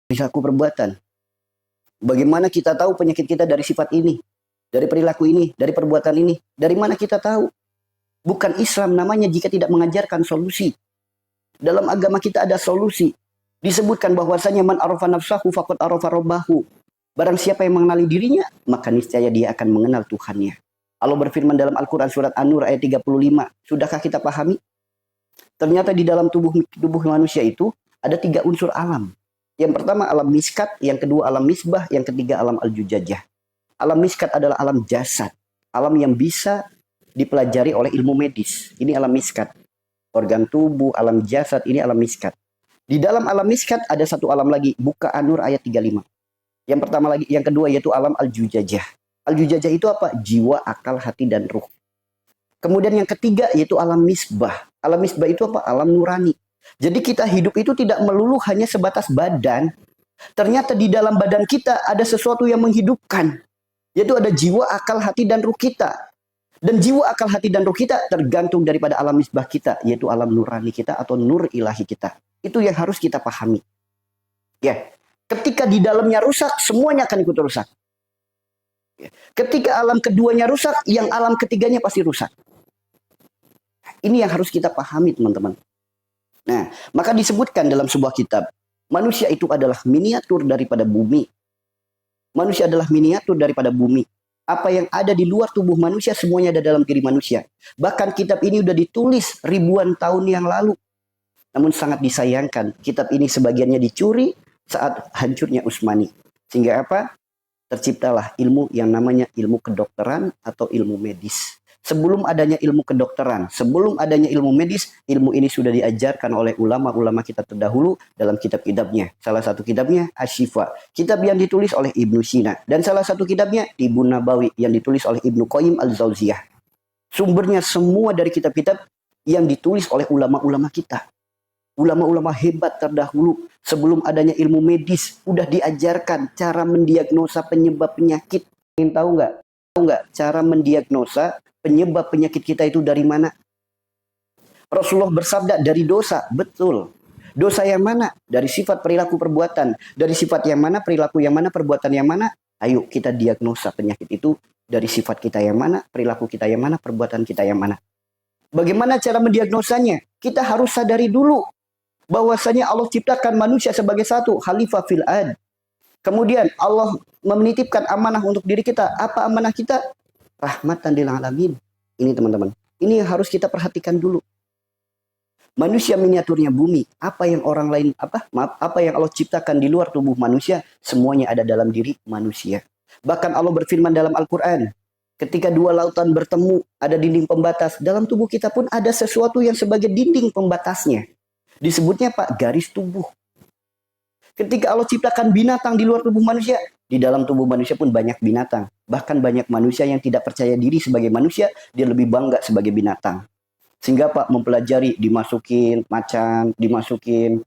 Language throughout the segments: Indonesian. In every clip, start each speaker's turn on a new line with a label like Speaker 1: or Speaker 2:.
Speaker 1: perilaku perbuatan. Bagaimana kita tahu penyakit kita dari sifat ini, dari perilaku ini, dari perbuatan ini? Dari mana kita tahu? Bukan Islam namanya jika tidak mengajarkan solusi. Dalam agama kita ada solusi. Disebutkan bahwasanya man arafa nafsahu faqad arafa rabbahu. Barang siapa yang mengenali dirinya, maka niscaya dia akan mengenal Tuhannya. Allah berfirman dalam Al-Quran surat An-Nur ayat 35. Sudahkah kita pahami? Ternyata di dalam tubuh manusia itu ada 3 unsur alam. Yang pertama alam miskat, yang kedua alam misbah, yang ketiga alam al-jujajah. Alam miskat adalah alam jasad. Alam yang bisa dipelajari oleh ilmu medis. Ini alam miskat. Organ tubuh, alam jasad, ini alam miskat. Di dalam alam miskat ada satu alam lagi. Buka An-Nur ayat 35. Yang pertama lagi, yang kedua yaitu alam al-jujajah. Al-jujajah itu apa? Jiwa, akal, hati, dan ruh. Kemudian yang ketiga yaitu alam misbah. Alam misbah itu apa? Alam nurani. Jadi kita hidup itu tidak melulu hanya sebatas badan. Ternyata di dalam badan kita ada sesuatu yang menghidupkan. Yaitu ada jiwa, akal, hati, dan ruh kita. Dan jiwa, akal, hati, dan ruh kita tergantung daripada alam misbah kita. Yaitu alam nurani kita atau nur ilahi kita. Itu yang harus kita pahami. Ya, ketika di dalamnya rusak, semuanya akan ikut rusak. Ketika alam keduanya rusak, yang alam ketiganya pasti rusak. Ini yang harus kita pahami, teman-teman. Nah, maka disebutkan dalam sebuah kitab, manusia itu adalah miniatur daripada bumi. Manusia adalah miniatur daripada bumi. Apa yang ada di luar tubuh manusia, semuanya ada dalam diri manusia. Bahkan kitab ini sudah ditulis ribuan tahun yang lalu. Namun sangat disayangkan, kitab ini sebagiannya dicuri saat hancurnya Utsmani. Sehingga apa? Terciptalah ilmu yang namanya ilmu kedokteran atau ilmu medis. Sebelum adanya ilmu kedokteran, sebelum adanya ilmu medis, ilmu ini sudah diajarkan oleh ulama-ulama kita terdahulu dalam kitab-kitabnya. Salah satu kitabnya Asy-Syifa, kitab yang ditulis oleh Ibnu Sina. Dan salah satu kitabnya Tibbun Nabawi yang ditulis oleh Ibnu Qayyim Al-Jauziyah. Sumbernya semua dari kitab-kitab yang ditulis oleh ulama-ulama kita. Ulama-ulama hebat terdahulu sebelum adanya ilmu medis udah diajarkan cara mendiagnosa penyebab penyakit. Ingin tahu nggak? Cara mendiagnosa penyebab penyakit kita itu dari mana? Rasulullah bersabda dari dosa. Betul. Dosa yang mana? Dari sifat perilaku perbuatan. Dari sifat yang mana, perilaku yang mana, perbuatan yang mana? Ayo kita diagnosa penyakit itu dari sifat kita yang mana, perilaku kita yang mana, perbuatan kita yang mana. Bagaimana cara mendiagnosanya? Kita harus sadari dulu bahwasanya Allah ciptakan manusia sebagai satu khalifah fil ard. Kemudian Allah menitipkan amanah untuk diri kita. Apa amanah kita? Rahmatan lil alamin. Ini teman-teman. Ini yang harus kita perhatikan dulu. Manusia miniaturnya bumi. Apa yang orang lain apa yang Allah ciptakan di luar tubuh manusia, semuanya ada dalam diri manusia. Bahkan Allah berfirman dalam Al-Qur'an, ketika 2 lautan bertemu, ada dinding pembatas. Dalam tubuh kita pun ada sesuatu yang sebagai dinding pembatasnya. Disebutnya Pak, garis tubuh. Ketika Allah ciptakan binatang di luar tubuh manusia, di dalam tubuh manusia pun banyak binatang. Bahkan banyak manusia yang tidak percaya diri sebagai manusia, dia lebih bangga sebagai binatang. Sehingga Pak mempelajari, dimasukin macan, dimasukin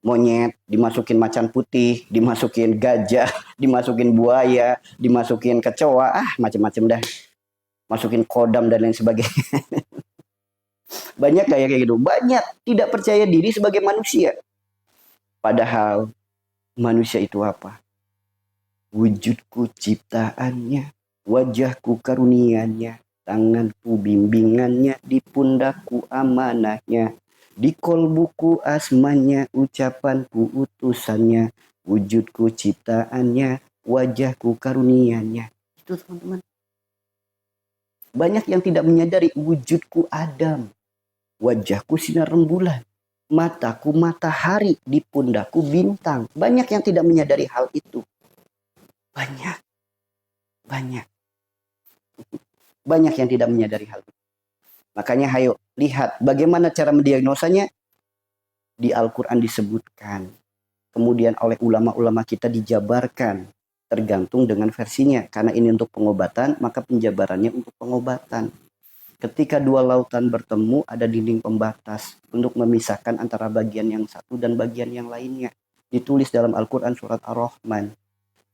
Speaker 1: monyet, dimasukin macan putih, dimasukin gajah, dimasukin buaya, dimasukin kecoa, macam-macam dah. Masukin kodam dan lain sebagainya. Banyak kayak gitu. Banyak tidak percaya diri sebagai manusia. Padahal manusia itu apa? Wujudku ciptaannya, wajahku karuniannya, tanganku bimbingannya, di pundakku amanahnya, di kolbuku asmannya, ucapanku utusannya, wujudku ciptaannya, wajahku karuniannya. Itu teman-teman. Banyak yang tidak menyadari wujudku Adam, wajahku sinar rembulan, mataku matahari, di pundakku bintang. Banyak yang tidak menyadari hal itu. Banyak. Banyak yang tidak menyadari hal itu. Makanya ayo lihat bagaimana cara mendiagnosanya. Di Al-Quran disebutkan. Kemudian oleh ulama-ulama kita dijabarkan. Tergantung dengan versinya. Karena ini untuk pengobatan, maka penjabarannya untuk pengobatan. Ketika 2 lautan bertemu, ada dinding pembatas untuk memisahkan antara bagian yang satu dan bagian yang lainnya. Ditulis dalam Al-Quran surat Ar-Rahman.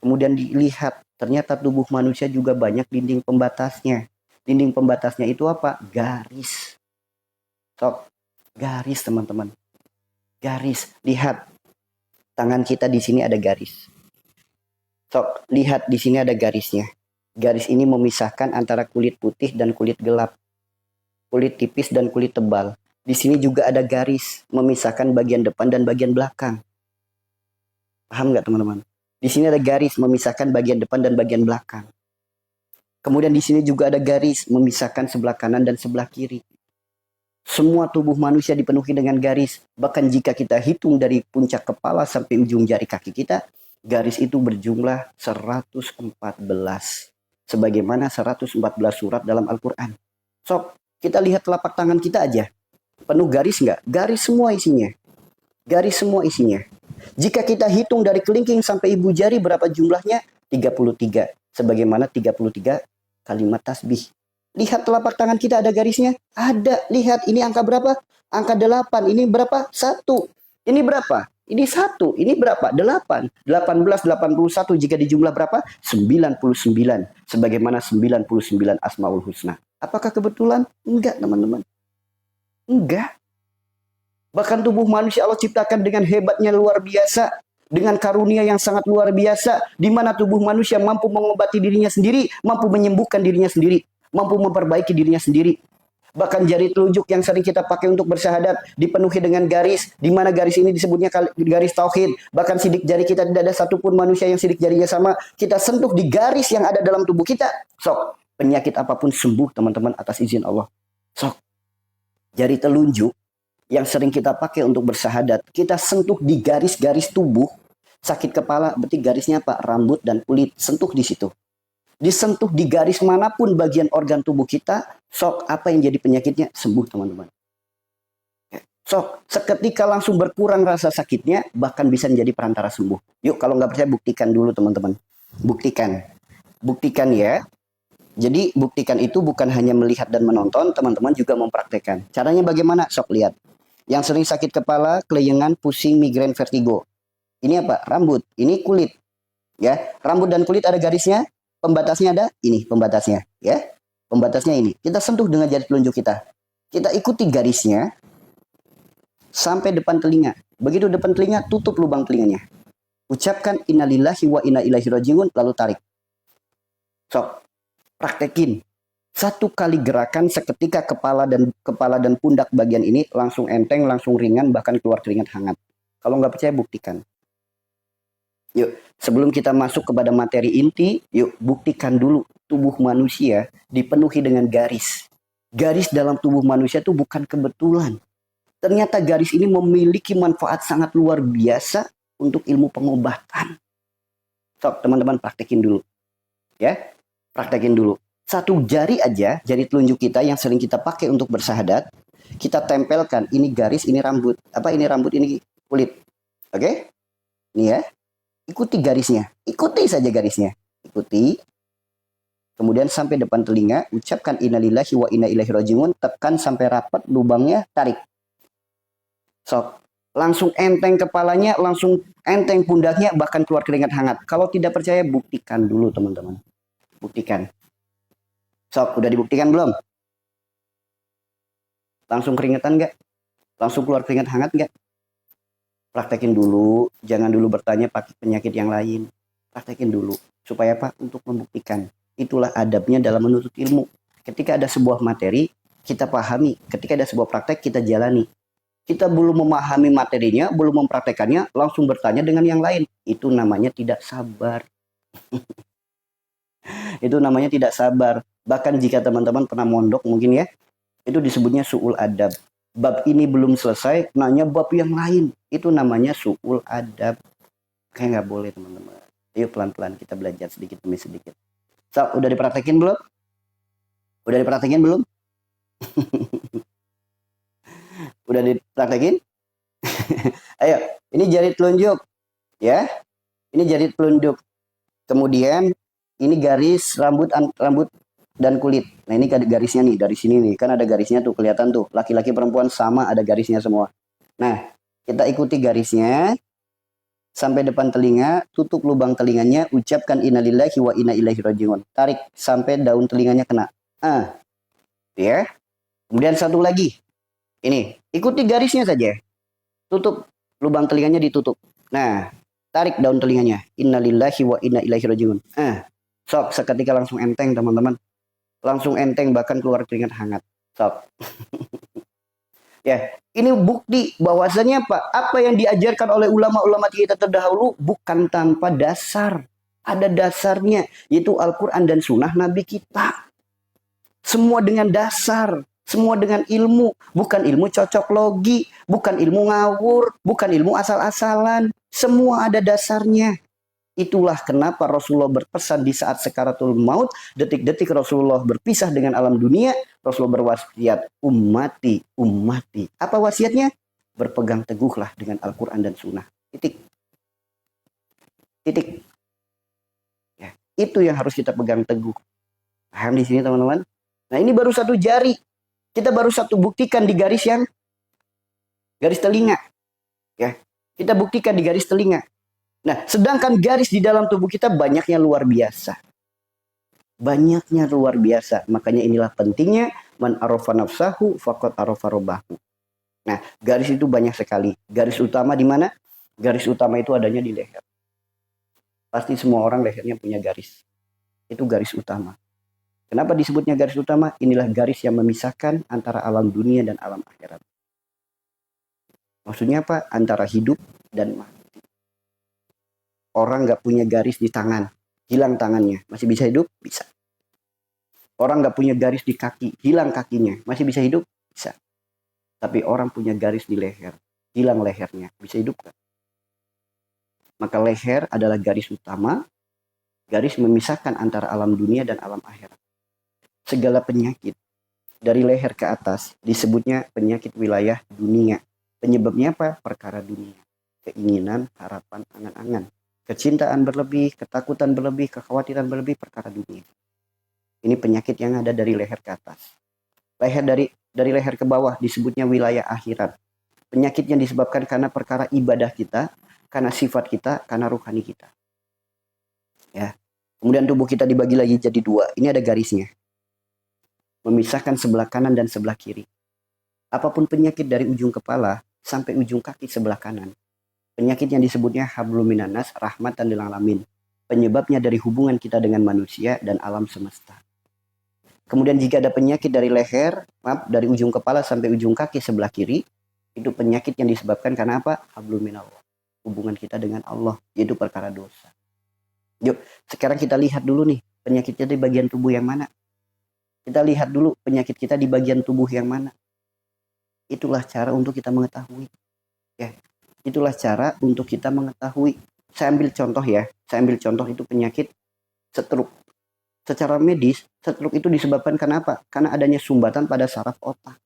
Speaker 1: Kemudian dilihat, ternyata tubuh manusia juga banyak dinding pembatasnya. Dinding pembatasnya itu apa? Garis. Garis teman-teman. Garis. Lihat. Tangan kita di sini ada garis. Sok, lihat di sini ada garisnya. Garis ini memisahkan antara kulit putih dan kulit gelap. Kulit tipis dan kulit tebal. Di sini juga ada garis memisahkan bagian depan dan bagian belakang. Paham nggak teman-teman? Di sini ada garis memisahkan bagian depan dan bagian belakang. Kemudian di sini juga ada garis memisahkan sebelah kanan dan sebelah kiri. Semua tubuh manusia dipenuhi dengan garis. Bahkan jika kita hitung dari puncak kepala sampai ujung jari kaki kita, garis itu berjumlah 114. Sebagaimana 114 surat dalam Al-Quran. Sok, kita lihat telapak tangan kita aja. Penuh garis nggak? Garis semua isinya. Garis semua isinya. Jika kita hitung dari kelingking sampai ibu jari, berapa jumlahnya? 33. Sebagaimana 33 kalimat tasbih. Lihat telapak tangan kita ada garisnya? Ada. Lihat ini angka berapa? Angka 8. Ini berapa? 1. Ini berapa? Ini 1. Ini berapa? 8. 18, 81 jika dijumlah berapa? 99. Sebagaimana 99 Asmaul Husna. Apakah kebetulan? Enggak, teman-teman. Enggak. Bahkan tubuh manusia Allah ciptakan dengan hebatnya luar biasa. Dengan karunia yang sangat luar biasa. Di mana tubuh manusia mampu mengobati dirinya sendiri. Mampu menyembuhkan dirinya sendiri. Mampu memperbaiki dirinya sendiri. Bahkan jari telunjuk yang sering kita pakai untuk bersyahadat dipenuhi dengan garis. Di mana garis ini disebutnya garis tauhid. Bahkan sidik jari kita tidak ada satupun manusia yang sidik jarinya sama. Kita sentuh di garis yang ada dalam tubuh kita. Sok, penyakit apapun sembuh teman-teman atas izin Allah. Sok, jari telunjuk yang sering kita pakai untuk bersyahadat. Kita sentuh di garis-garis tubuh. Sakit kepala, berarti garisnya apa? Rambut dan kulit. Sentuh di situ. Disentuh di garis manapun bagian organ tubuh kita, sok apa yang jadi penyakitnya sembuh teman-teman. Sok seketika langsung berkurang rasa sakitnya, bahkan bisa menjadi perantara sembuh. Yuk kalau nggak percaya buktikan dulu teman-teman. Buktikan ya. Jadi buktikan itu bukan hanya melihat dan menonton, teman-teman juga mempraktekkan. Caranya bagaimana? Sok lihat. Yang sering sakit kepala, kelayangan, pusing, migrain, vertigo. Ini apa? Rambut. Ini kulit. Ya, rambut dan kulit ada garisnya. Pembatasnya ada, ini pembatasnya, ya. Pembatasnya ini. Kita sentuh dengan jari telunjuk kita. Kita ikuti garisnya sampai depan telinga. Begitu depan telinga, tutup lubang telinganya. Ucapkan innalillahi wa inna ilaihi rajiun, lalu tarik. Sok, praktekin. Satu kali gerakan seketika kepala dan pundak bagian ini langsung enteng, langsung ringan, bahkan keluar keringat hangat. Kalau nggak percaya, buktikan. Yuk, sebelum kita masuk kepada materi inti, yuk buktikan dulu tubuh manusia dipenuhi dengan garis. Garis dalam tubuh manusia itu bukan kebetulan. Ternyata garis ini memiliki manfaat sangat luar biasa untuk ilmu pengobatan. Sok, teman-teman praktekin dulu. Ya, praktekin dulu. Satu jari aja, jari telunjuk kita yang sering kita pakai untuk bersyahadat, kita tempelkan, ini garis, ini rambut. Apa ini rambut, ini kulit. Oke? Ini ya. Ikuti garisnya. Ikuti saja garisnya. Ikuti. Kemudian sampai depan telinga, ucapkan innalillahi wa inna ilaihi rajiun, tekan sampai rapat lubangnya, tarik. Sok. Langsung enteng kepalanya, langsung enteng pundaknya, bahkan keluar keringat hangat. Kalau tidak percaya, buktikan dulu teman-teman. Buktikan. Sok, udah dibuktikan belum? Langsung keringetan nggak? Langsung keluar keringat hangat nggak? Praktekin dulu, jangan dulu bertanya pakai penyakit yang lain. Praktekin dulu, supaya apa? Untuk membuktikan. Itulah adabnya dalam menuntut ilmu. Ketika ada sebuah materi, kita pahami. Ketika ada sebuah praktek, kita jalani. Kita belum memahami materinya, belum mempraktekannya, langsung bertanya dengan yang lain. Itu namanya tidak sabar. Itu namanya tidak sabar. Bahkan jika teman-teman pernah mondok mungkin ya, itu disebutnya su'ul adab. Bab ini belum selesai, nanya bab yang lain. Itu namanya su'ul adab. Kayak nggak boleh teman-teman. Yuk pelan-pelan kita belajar sedikit demi sedikit. So, udah dipraktekin belum? Udah dipraktekin belum? Udah dipraktekin? Ayo, ini jari telunjuk. Ya, ini jari telunjuk. Kemudian, ini garis rambut dan kulit. Nah ini garisnya nih, dari sini nih. Kan ada garisnya tuh, kelihatan tuh. Laki-laki perempuan sama ada garisnya semua. Nah, kita ikuti garisnya. Sampai depan telinga, tutup lubang telinganya, ucapkan innalillahi wa inna ilaihi rajiun. Tarik sampai daun telinganya kena. Ya. Kemudian satu lagi. Ini, ikuti garisnya saja. Tutup lubang telinganya ditutup. Nah, tarik daun telinganya. Innalillahi wa inna ilaihi rajiun. Sok seketika langsung enteng teman-teman. Langsung enteng bahkan keluar keringat hangat. Sok. Ya, ini bukti bahwasanya apa yang diajarkan oleh ulama-ulama kita terdahulu bukan tanpa dasar. Ada dasarnya, yaitu Al-Quran dan Sunnah Nabi kita. Semua dengan dasar, semua dengan ilmu. Bukan ilmu cocok logi, bukan ilmu ngawur, bukan ilmu asal-asalan. Semua ada dasarnya. Itulah kenapa Rasulullah berpesan di saat sekaratul maut, detik-detik Rasulullah berpisah dengan alam dunia, Rasulullah berwasiat, ummati, ummati. Apa wasiatnya? Berpegang teguhlah dengan Al-Quran dan Sunnah. Titik. Titik. Ya, itu yang harus kita pegang teguh. Paham di sini teman-teman? Nah ini baru satu jari. Kita baru satu buktikan di garis telinga. Ya, kita buktikan di garis telinga. Nah, sedangkan garis di dalam tubuh kita banyaknya luar biasa. Banyaknya luar biasa. Makanya inilah pentingnya man arafa nafsahu faqad arafa rabbahu. Nah, garis itu banyak sekali. Garis utama di mana? Garis utama itu adanya di leher. Pasti semua orang lehernya punya garis. Itu garis utama. Kenapa disebutnya garis utama? Inilah garis yang memisahkan antara alam dunia dan alam akhirat. Maksudnya apa? Antara hidup dan mati. Orang nggak punya garis di tangan, hilang tangannya, masih bisa hidup? Bisa. Orang nggak punya garis di kaki, hilang kakinya, masih bisa hidup? Bisa. Tapi orang punya garis di leher, hilang lehernya, bisa hidup nggak? Maka leher adalah garis utama, garis memisahkan antara alam dunia dan alam akhirat. Segala penyakit dari leher ke atas disebutnya penyakit wilayah dunia. Penyebabnya apa? Perkara dunia. Keinginan, harapan, angan-angan. Kecintaan berlebih, ketakutan berlebih, kekhawatiran berlebih, perkara dunia. Ini penyakit yang ada dari leher ke atas. Leher dari leher ke bawah disebutnya wilayah akhirat. Penyakit yang disebabkan karena perkara ibadah kita, karena sifat kita, karena ruhani kita. Ya. Kemudian tubuh kita dibagi lagi jadi dua. Ini ada garisnya. Memisahkan sebelah kanan dan sebelah kiri. Apapun penyakit dari ujung kepala sampai ujung kaki sebelah kanan. Penyakit yang disebutnya hablum minan nas, rahmatan lil alamin. Penyebabnya dari hubungan kita dengan manusia dan alam semesta. Kemudian jika ada penyakit dari leher, dari ujung kepala sampai ujung kaki sebelah kiri, itu penyakit yang disebabkan karena apa? Hablum minallah. Hubungan kita dengan Allah, yaitu perkara dosa. Yuk, sekarang kita lihat dulu nih, penyakitnya di bagian tubuh yang mana? Kita lihat dulu penyakit kita di bagian tubuh yang mana? Itulah cara untuk kita mengetahui. Ya. Itulah cara untuk kita mengetahui. Saya ambil contoh ya. Saya ambil contoh itu penyakit stroke. Secara medis, stroke itu disebabkan karena apa? Karena adanya sumbatan pada saraf otak.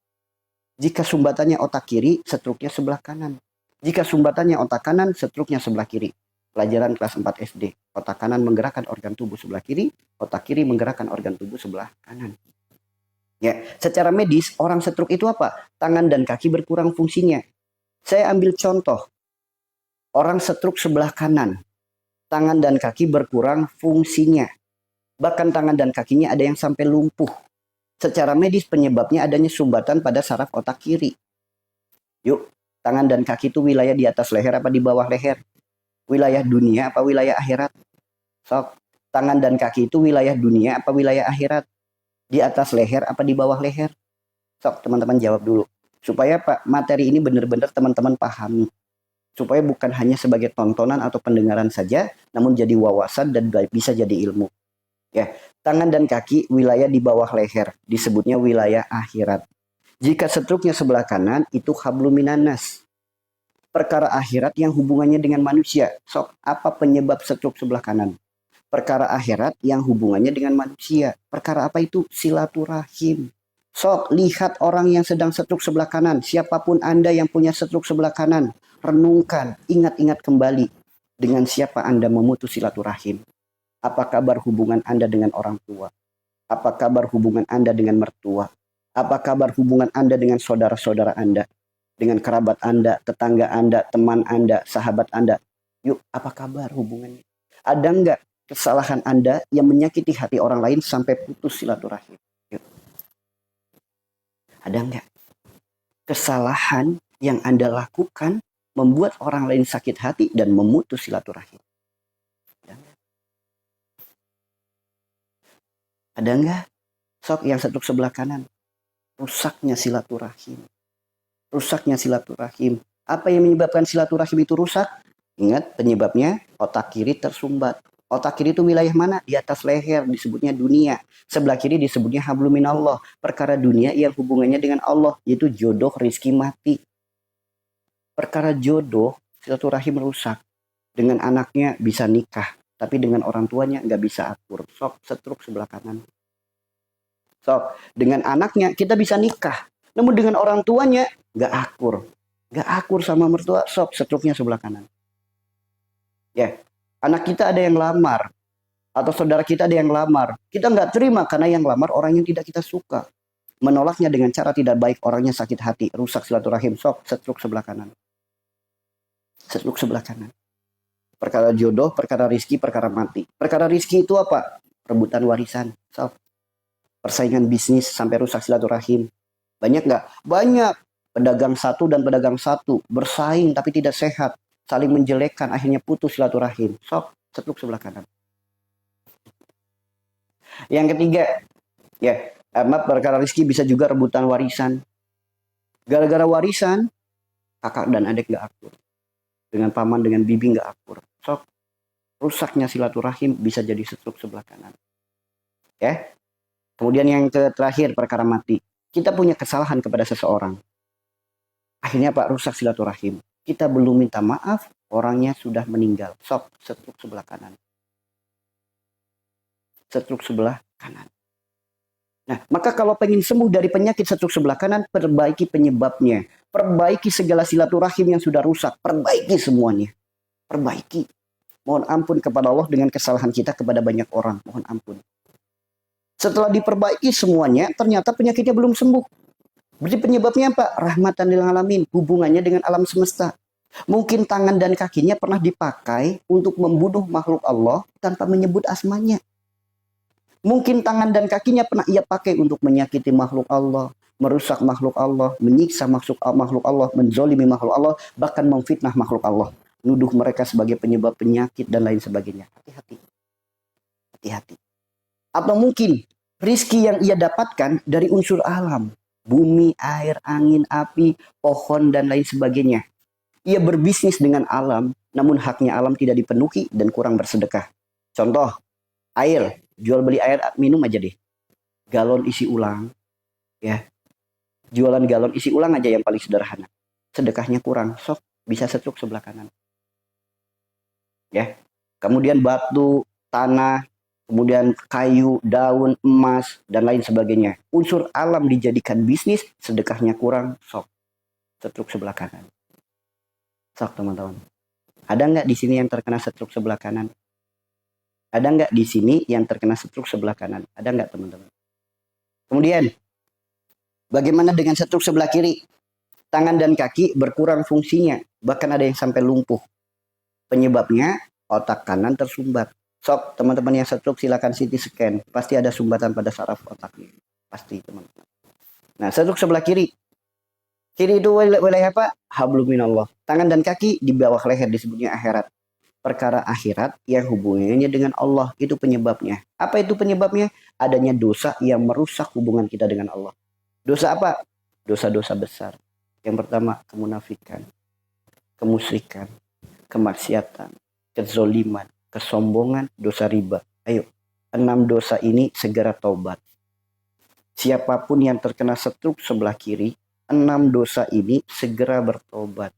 Speaker 1: Jika sumbatannya otak kiri, stroke-nya sebelah kanan. Jika sumbatannya otak kanan, stroke-nya sebelah kiri. Pelajaran kelas 4 SD. Otak kanan menggerakkan organ tubuh sebelah kiri, otak kiri menggerakkan organ tubuh sebelah kanan. Ya, secara medis orang stroke itu apa? Tangan dan kaki berkurang fungsinya. Saya ambil contoh, orang stroke sebelah kanan, tangan dan kaki berkurang fungsinya. Bahkan tangan dan kakinya ada yang sampai lumpuh. Secara medis penyebabnya adanya sumbatan pada saraf otak kiri. Yuk, tangan dan kaki itu wilayah di atas leher apa di bawah leher? Wilayah dunia apa wilayah akhirat? Sok, tangan dan kaki itu wilayah dunia apa wilayah akhirat? Di atas leher apa di bawah leher? Sok, teman-teman jawab dulu. Supaya Pak materi ini benar-benar teman-teman pahami. Supaya bukan hanya sebagai tontonan atau pendengaran saja, namun jadi wawasan dan bisa jadi ilmu. Ya, tangan dan kaki wilayah di bawah leher, disebutnya wilayah akhirat. Jika stroke-nya sebelah kanan, itu hablum minan nas. Perkara akhirat yang hubungannya dengan manusia. Sok, apa penyebab stroke sebelah kanan? Perkara akhirat yang hubungannya dengan manusia. Perkara apa itu? Silaturahim. Sok, lihat orang yang sedang stroke sebelah kanan. Siapapun Anda yang punya stroke sebelah kanan, renungkan, ingat-ingat kembali dengan siapa Anda memutus silaturahim. Apa kabar hubungan Anda dengan orang tua? Apa kabar hubungan Anda dengan mertua? Apa kabar hubungan Anda dengan saudara-saudara Anda? Dengan kerabat Anda, tetangga Anda, teman Anda, sahabat Anda? Yuk, apa kabar hubungannya? Ada nggak kesalahan Anda yang menyakiti hati orang lain sampai putus silaturahim? Yuk. Ada nggak kesalahan yang Anda lakukan membuat orang lain sakit hati dan memutus silaturahim. Ada enggak? Sok yang setruk sebelah kanan. Rusaknya silaturahim. Rusaknya silaturahim. Apa yang menyebabkan silaturahim itu rusak? Ingat penyebabnya otak kiri tersumbat. Otak kiri itu wilayah mana? Di atas leher disebutnya dunia. Sebelah kiri disebutnya hablum minallah. Perkara dunia yang hubungannya dengan Allah. Yaitu jodoh, rizki, mati. Perkara jodoh, silaturahim rusak. Dengan anaknya bisa nikah. Tapi dengan orang tuanya nggak bisa akur. Sok setruk sebelah kanan. Sok dengan anaknya kita bisa nikah. Namun dengan orang tuanya nggak akur. Nggak akur sama mertua. Sok setruknya sebelah kanan. Ya, anak kita ada yang lamar. Atau saudara kita ada yang lamar. Kita nggak terima karena yang lamar orang yang tidak kita suka. Menolaknya dengan cara tidak baik, orangnya sakit hati. Rusak silaturahim. Sok setruk sebelah kanan. Setruk sebelah kanan. Perkara jodoh, perkara rizki, perkara mati. Perkara rizki itu apa? Rebutan warisan. Sok. Persaingan bisnis sampai rusak silaturahim. Banyak nggak? Banyak. Pedagang satu dan pedagang satu bersaing tapi tidak sehat, saling menjelekkan, akhirnya putus silaturahim. Sok, setruk sebelah kanan. Yang ketiga, ya, perkara rizki bisa juga rebutan warisan. Gara-gara warisan, kakak dan adik nggak akur. Dengan paman, dengan bibi nggak akur. Sok, rusaknya silaturahim bisa jadi setruk sebelah kanan. Ya. Kemudian yang terakhir, perkara mati. Kita punya kesalahan kepada seseorang. Akhirnya Pak, rusak silaturahim. Kita belum minta maaf, orangnya sudah meninggal. Sok, setruk sebelah kanan. Setruk sebelah kanan. Nah, maka kalau pengen sembuh dari penyakit setruk sebelah kanan, perbaiki penyebabnya. Perbaiki segala silaturahim yang sudah rusak. Perbaiki semuanya. Perbaiki. Mohon ampun kepada Allah dengan kesalahan kita kepada banyak orang. Mohon ampun. Setelah diperbaiki semuanya, ternyata penyakitnya belum sembuh. Berarti penyebabnya apa? Rahmatan lil alamin, hubungannya dengan alam semesta. Mungkin tangan dan kakinya pernah dipakai untuk membunuh makhluk Allah tanpa menyebut asmanya. Mungkin tangan dan kakinya pernah ia pakai untuk menyakiti makhluk Allah, merusak makhluk Allah, menyiksa makhluk Allah, menzolimi makhluk Allah, bahkan memfitnah makhluk Allah. Nuduh mereka sebagai penyebab penyakit dan lain sebagainya. Hati-hati. Hati-hati. Atau mungkin rizki yang ia dapatkan dari unsur alam. Bumi, air, angin, api, pohon, dan lain sebagainya. Ia berbisnis dengan alam, namun haknya alam tidak dipenuhi dan kurang bersedekah. Contoh, air. Jual beli air minum aja deh. Galon isi ulang. Ya. Jualan galon isi ulang aja yang paling sederhana. Sedekahnya kurang. Sok, bisa setruk sebelah kanan. Ya. Kemudian batu, tanah, kemudian kayu, daun, emas, dan lain sebagainya. Unsur alam dijadikan bisnis, sedekahnya kurang, sok. Setruk sebelah kanan. Sok teman-teman. Ada nggak di sini yang terkena setruk sebelah kanan? Ada nggak di sini yang terkena setruk sebelah kanan? Ada nggak teman-teman? Kemudian, bagaimana dengan setruk sebelah kiri? Tangan dan kaki berkurang fungsinya. Bahkan ada yang sampai lumpuh. Penyebabnya, otak kanan tersumbat. Sok, teman-teman yang setruk silakan CT scan. Pasti ada sumbatan pada saraf otaknya. Pasti, teman-teman. Nah, setruk sebelah kiri. Kiri itu wilayah apa? Hablum minallah. Tangan dan kaki di bawah leher disebutnya akhirat. Perkara akhirat yang hubungannya dengan Allah. Itu penyebabnya. Apa itu penyebabnya? Adanya dosa yang merusak hubungan kita dengan Allah. Dosa apa? Dosa-dosa besar. Yang pertama, kemunafikan, kemusyrikan, kemaksiatan, kezoliman, kesombongan, dosa riba. Ayo, 6 dosa ini segera taubat. Siapapun yang terkena setruk sebelah kiri, 6 dosa ini segera bertobat.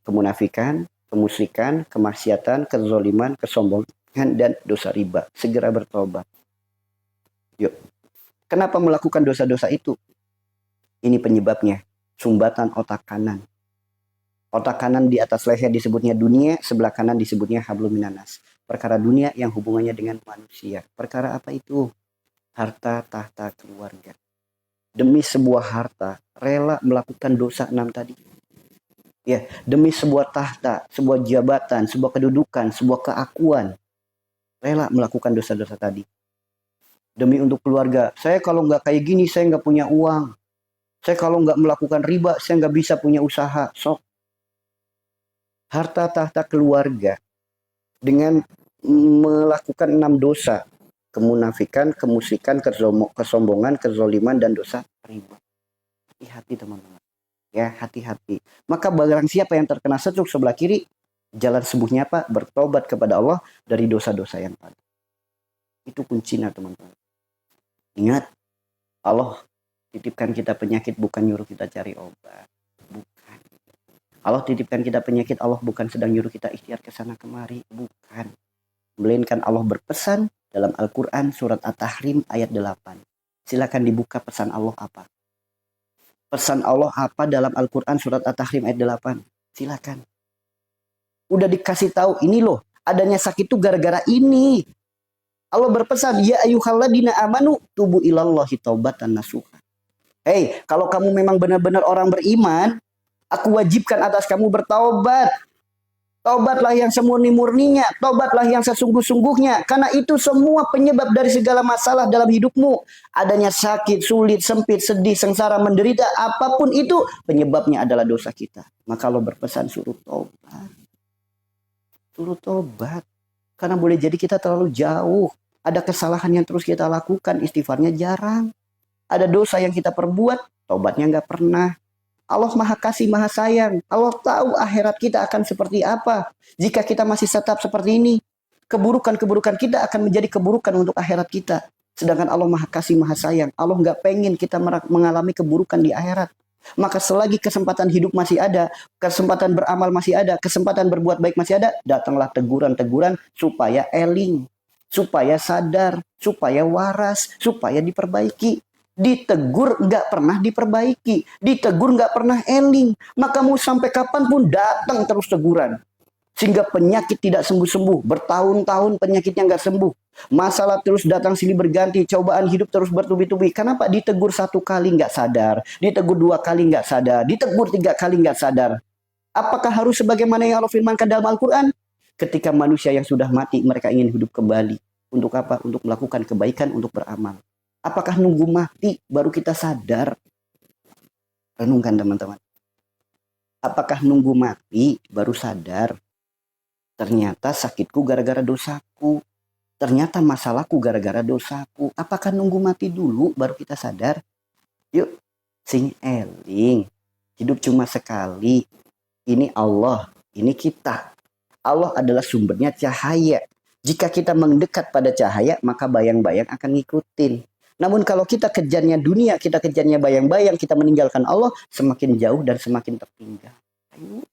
Speaker 1: Kemunafikan, kemusyrikan, kemaksiatan, kezoliman, kesombongan, dan dosa riba. Segera bertobat. Yuk. Kenapa melakukan dosa-dosa itu? Ini penyebabnya. Sumbatan otak kanan. Otak kanan di atas leher disebutnya dunia, sebelah kanan disebutnya hablum minanas. Perkara dunia yang hubungannya dengan manusia. Perkara apa itu? Harta, tahta, keluarga. Demi sebuah harta, rela melakukan dosa 6 tadi. Ya, demi sebuah tahta, sebuah jabatan, sebuah kedudukan, sebuah keakuan. Rela melakukan dosa-dosa tadi. Demi untuk keluarga. Saya kalau nggak kayak gini, saya nggak punya uang. Saya kalau nggak melakukan riba, saya nggak bisa punya usaha. Sok. harta tahta keluarga dengan melakukan 6 dosa. Kemunafikan, kemusyrikan, kesombongan, kezoliman, dan dosa riba. Hati-hati teman-teman. Ya, hati-hati. Maka barang siapa yang terkena setruk sebelah kiri, jalan sembuhnya apa? Bertobat kepada Allah dari dosa-dosa yang ada. Itu kuncinya teman-teman. Ingat, Allah titipkan kita penyakit bukan nyuruh kita cari obat. Bukan. Allah titipkan kita penyakit, Allah bukan sedang nyuruh kita ikhtiar ke sana kemari. Bukan. Melainkan Allah berpesan dalam Al-Quran surat At-Tahrim ayat 8. Silakan dibuka pesan Allah apa. Pesan Allah apa dalam Al-Quran surat At-Tahrim ayat 8. Silakan. Udah dikasih tahu ini loh. Adanya sakit itu gara-gara ini. Allah berpesan, ya ayyuhalladzina amanu tubu ilallahi taubatan nasuha. Hei, kalau kamu memang benar-benar orang beriman, aku wajibkan atas kamu bertaubat. Taubatlah yang semurni-murninya, taubatlah yang sesungguh-sungguhnya. Karena itu semua penyebab dari segala masalah dalam hidupmu. Adanya sakit, sulit, sempit, sedih, sengsara, menderita, apapun itu penyebabnya adalah dosa kita. Maka Allah berpesan suruh taubat. Suruh taubat. Karena boleh jadi kita terlalu jauh. Ada kesalahan yang terus kita lakukan, istighfarnya jarang. Ada dosa yang kita perbuat, taubatnya nggak pernah. Allah maha kasih, maha sayang. Allah tahu akhirat kita akan seperti apa. Jika kita masih tetap seperti ini, keburukan-keburukan kita akan menjadi keburukan untuk akhirat kita. Sedangkan Allah maha kasih, maha sayang. Allah nggak pengen kita mengalami keburukan di akhirat. Maka selagi kesempatan hidup masih ada, kesempatan beramal masih ada, kesempatan berbuat baik masih ada, datanglah teguran-teguran supaya eling, supaya sadar, supaya waras, supaya diperbaiki. Ditegur nggak pernah diperbaiki, ditegur nggak pernah eling, maka mau sampai kapanpun datang terus teguran, sehingga penyakit tidak sembuh-sembuh, bertahun-tahun penyakitnya nggak sembuh, masalah terus datang silih berganti, cobaan hidup terus bertubi-tubi. Kenapa? Ditegur 1 kali nggak sadar, ditegur 2 kali nggak sadar, ditegur 3 kali nggak sadar. Apakah harus sebagaimana yang Allah firmankan dalam Al-Quran? Ketika manusia yang sudah mati, mereka ingin hidup kembali. Untuk apa? Untuk melakukan kebaikan, untuk beramal. Apakah nunggu mati baru kita sadar? Renungkan teman-teman. Apakah nunggu mati baru sadar? Ternyata sakitku gara-gara dosaku. Ternyata masalahku gara-gara dosaku. Apakah nunggu mati dulu baru kita sadar? Yuk, sing eling. Hidup cuma sekali. Ini Allah, ini kita. Allah adalah sumbernya cahaya. Jika kita mendekat pada cahaya, maka bayang-bayang akan ngikutin. Namun kalau kita kejarnya dunia, kita kejarnya bayang-bayang, kita meninggalkan Allah, semakin jauh dan semakin tertinggal. Ayo,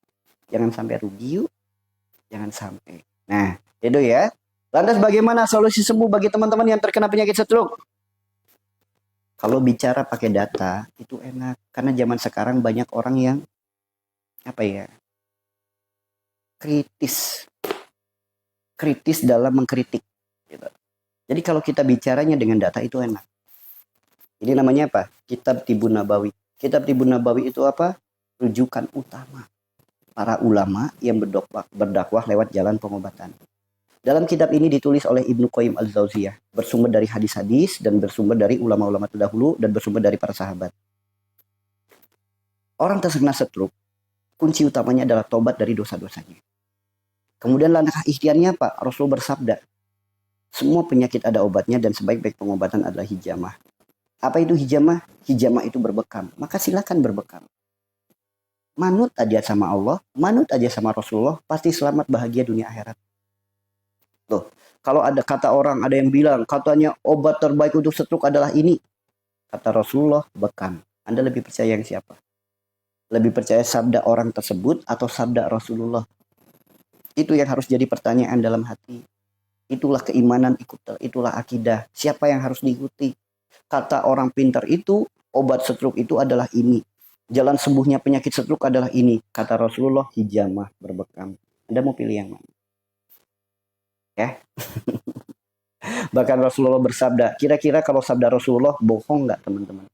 Speaker 1: jangan sampai rugi yuk. Jangan sampai. Nah, itu ya. Lantas bagaimana solusi sembuh bagi teman-teman yang terkena penyakit stroke? Kalau bicara pakai data, itu enak. Karena zaman sekarang banyak orang yang, kritis dalam mengkritik. Gitu. Jadi kalau kita bicaranya dengan data itu enak. Ini namanya apa? Kitab Tibun Nabawi. Kitab Tibun Nabawi itu apa? Rujukan utama para ulama yang berdakwah lewat jalan pengobatan. Dalam kitab ini ditulis oleh Ibnu Qayyim Al-Jauziyah, bersumber dari hadis-hadis dan bersumber dari ulama-ulama terdahulu dan bersumber dari para sahabat. Orang terkena stroke, kunci utamanya adalah tobat dari dosa-dosanya. Kemudian langkah ikhtiarnya apa? Rasul bersabda, semua penyakit ada obatnya dan sebaik-baik pengobatan adalah hijamah. Apa itu hijamah? Hijamah itu berbekam. Maka silakan berbekam. Manut aja sama Allah, manut aja sama Rasulullah, pasti selamat bahagia dunia akhirat. Tuh, kalau ada kata orang, ada yang bilang, katanya obat terbaik untuk stroke adalah ini. Kata Rasulullah, bekam. Anda lebih percaya yang siapa? Lebih percaya sabda orang tersebut atau sabda Rasulullah? Itu yang harus jadi pertanyaan dalam hati. Itulah keimanan, itulah akidah. Siapa yang harus diikuti? Kata orang pintar itu, obat stroke itu adalah ini. Jalan sembuhnya penyakit stroke adalah ini. Kata Rasulullah, hijamah, berbekam. Anda mau pilih yang mana? Ya. Bahkan Rasulullah bersabda, kira-kira kalau sabda Rasulullah bohong nggak teman-teman?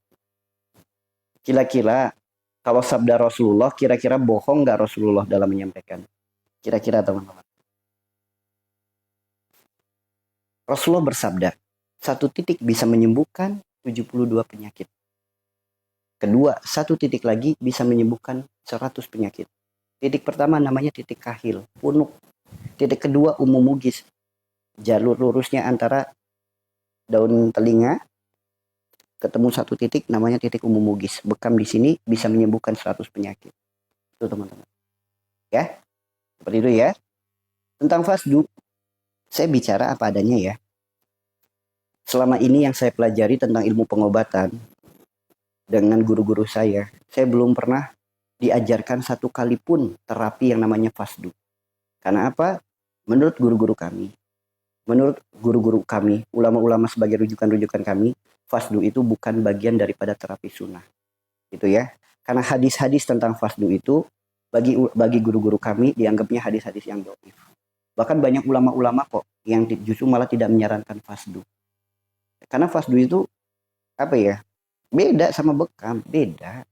Speaker 1: Kira-kira kalau sabda Rasulullah, kira-kira bohong nggak Rasulullah dalam menyampaikan? Kira-kira teman-teman. Rasulullah bersabda, 1 titik bisa menyembuhkan 72 penyakit. Kedua, 1 titik lagi bisa menyembuhkan 100 penyakit. Titik pertama namanya titik kahil, punuk. Titik kedua umumugis, jalur lurusnya antara daun telinga ketemu satu titik namanya titik umumugis. Bekam di sini bisa menyembuhkan 100 penyakit. Itu teman-teman. Ya, seperti itu ya. Tentang fasdu, saya bicara apa adanya ya. Selama ini yang saya pelajari tentang ilmu pengobatan dengan guru-guru saya belum pernah diajarkan satu kali pun terapi yang namanya fasdu. Karena apa? Menurut guru-guru kami, ulama-ulama sebagai rujukan-rujukan kami, fasdu itu bukan bagian daripada terapi sunnah. Gitu ya. Karena hadis-hadis tentang fasdu itu bagi guru-guru kami dianggapnya hadis-hadis yang dhaif. Bahkan banyak ulama-ulama kok yang justru malah tidak menyarankan fasdu. Karena fasdu itu apa ya? Beda sama bekam, beda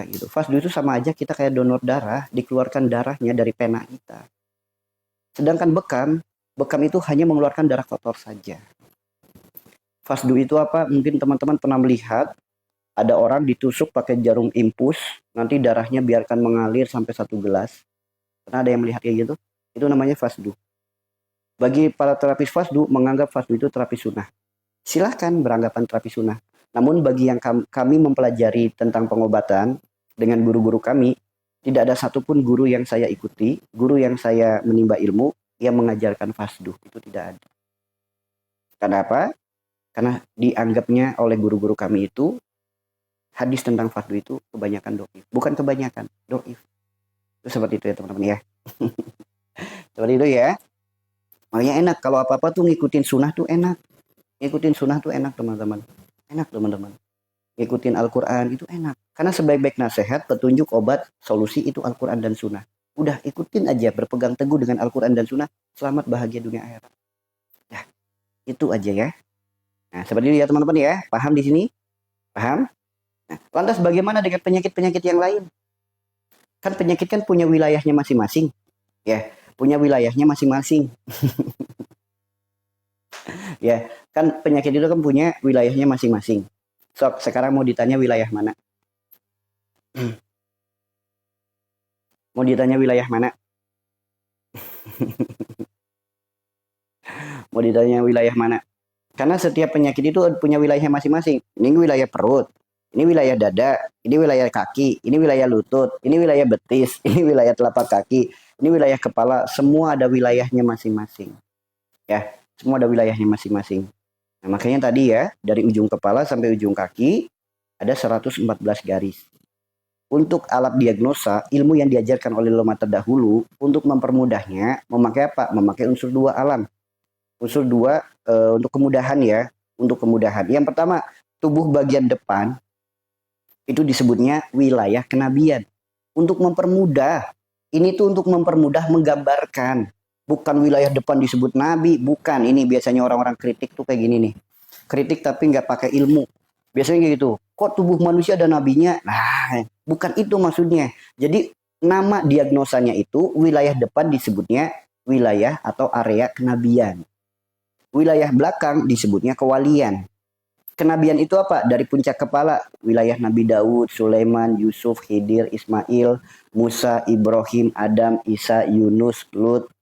Speaker 1: gitu. Fasdu itu sama aja kita kayak donor darah, dikeluarkan darahnya dari pena kita. Sedangkan bekam itu hanya mengeluarkan darah kotor saja. Fasdu itu apa? Mungkin teman-teman pernah melihat ada orang ditusuk pakai jarum impus, nanti darahnya biarkan mengalir sampai 1 gelas. Pernah ada yang melihat kayak gitu? Itu namanya fasdu. Bagi para terapis fasdu, menganggap fasdu itu terapi sunnah. Silahkan beranggapan terapi sunnah. Namun bagi yang kami mempelajari tentang pengobatan dengan guru-guru kami, tidak ada satupun guru yang saya ikuti, guru yang saya menimba ilmu, yang mengajarkan fasdu. Itu tidak ada. Karena apa? Karena dianggapnya oleh guru-guru kami itu, hadis tentang fasdu itu kebanyakan dhaif. Bukan kebanyakan, dhaif. Itu seperti itu ya teman-teman ya. Seperti itu ya. Makanya enak, kalau apa-apa tuh ngikutin sunnah tuh enak. Ngikutin sunnah tuh enak teman-teman. Enak teman-teman. Ngikutin Al-Quran itu enak. Karena sebaik-baik nasihat, petunjuk, obat, solusi itu Al-Quran dan sunnah. Udah ikutin aja, berpegang teguh dengan Al-Quran dan sunnah. Selamat bahagia dunia akhirat. Nah, itu aja ya. Nah, seperti itu ya teman-teman ya. Paham di sini? Paham? Nah, lantas bagaimana dengan penyakit-penyakit yang lain? Kan penyakit kan punya wilayahnya masing-masing. Ya, punya wilayahnya masing-masing. Ya, kan penyakit itu kan punya wilayahnya masing-masing. Sok, sekarang mau ditanya wilayah mana? Mau ditanya wilayah mana? Mau ditanya wilayah mana? Karena setiap penyakit itu punya wilayahnya masing-masing. Ini wilayah perut, ini wilayah dada, ini wilayah kaki, ini wilayah lutut, ini wilayah betis, ini wilayah telapak kaki, ini wilayah kepala. Semua ada wilayahnya masing-masing. Ya, semua ada wilayahnya masing-masing. Nah, makanya tadi ya, dari ujung kepala sampai ujung kaki ada 114 garis. Untuk alat diagnosa, ilmu yang diajarkan oleh ulama terdahulu untuk mempermudahnya memakai apa? Memakai unsur 2 alam. Unsur 2 untuk kemudahan ya, untuk kemudahan. Yang pertama, tubuh bagian depan itu disebutnya wilayah kenabian. Untuk mempermudah, ini tuh untuk mempermudah menggambarkan. Bukan wilayah depan disebut nabi, bukan. Ini biasanya orang-orang kritik tuh kayak gini nih. Kritik tapi nggak pakai ilmu. Biasanya kayak gitu. Kok tubuh manusia ada nabinya? Nah, bukan itu maksudnya. Jadi nama diagnosanya itu wilayah depan disebutnya wilayah atau area kenabian. Wilayah belakang disebutnya kewalian. Kenabian itu apa? Dari puncak kepala, wilayah Nabi Daud, Sulaiman, Yusuf, Khidir, Ismail, Musa, Ibrahim, Adam, Isa, Yunus, Lut.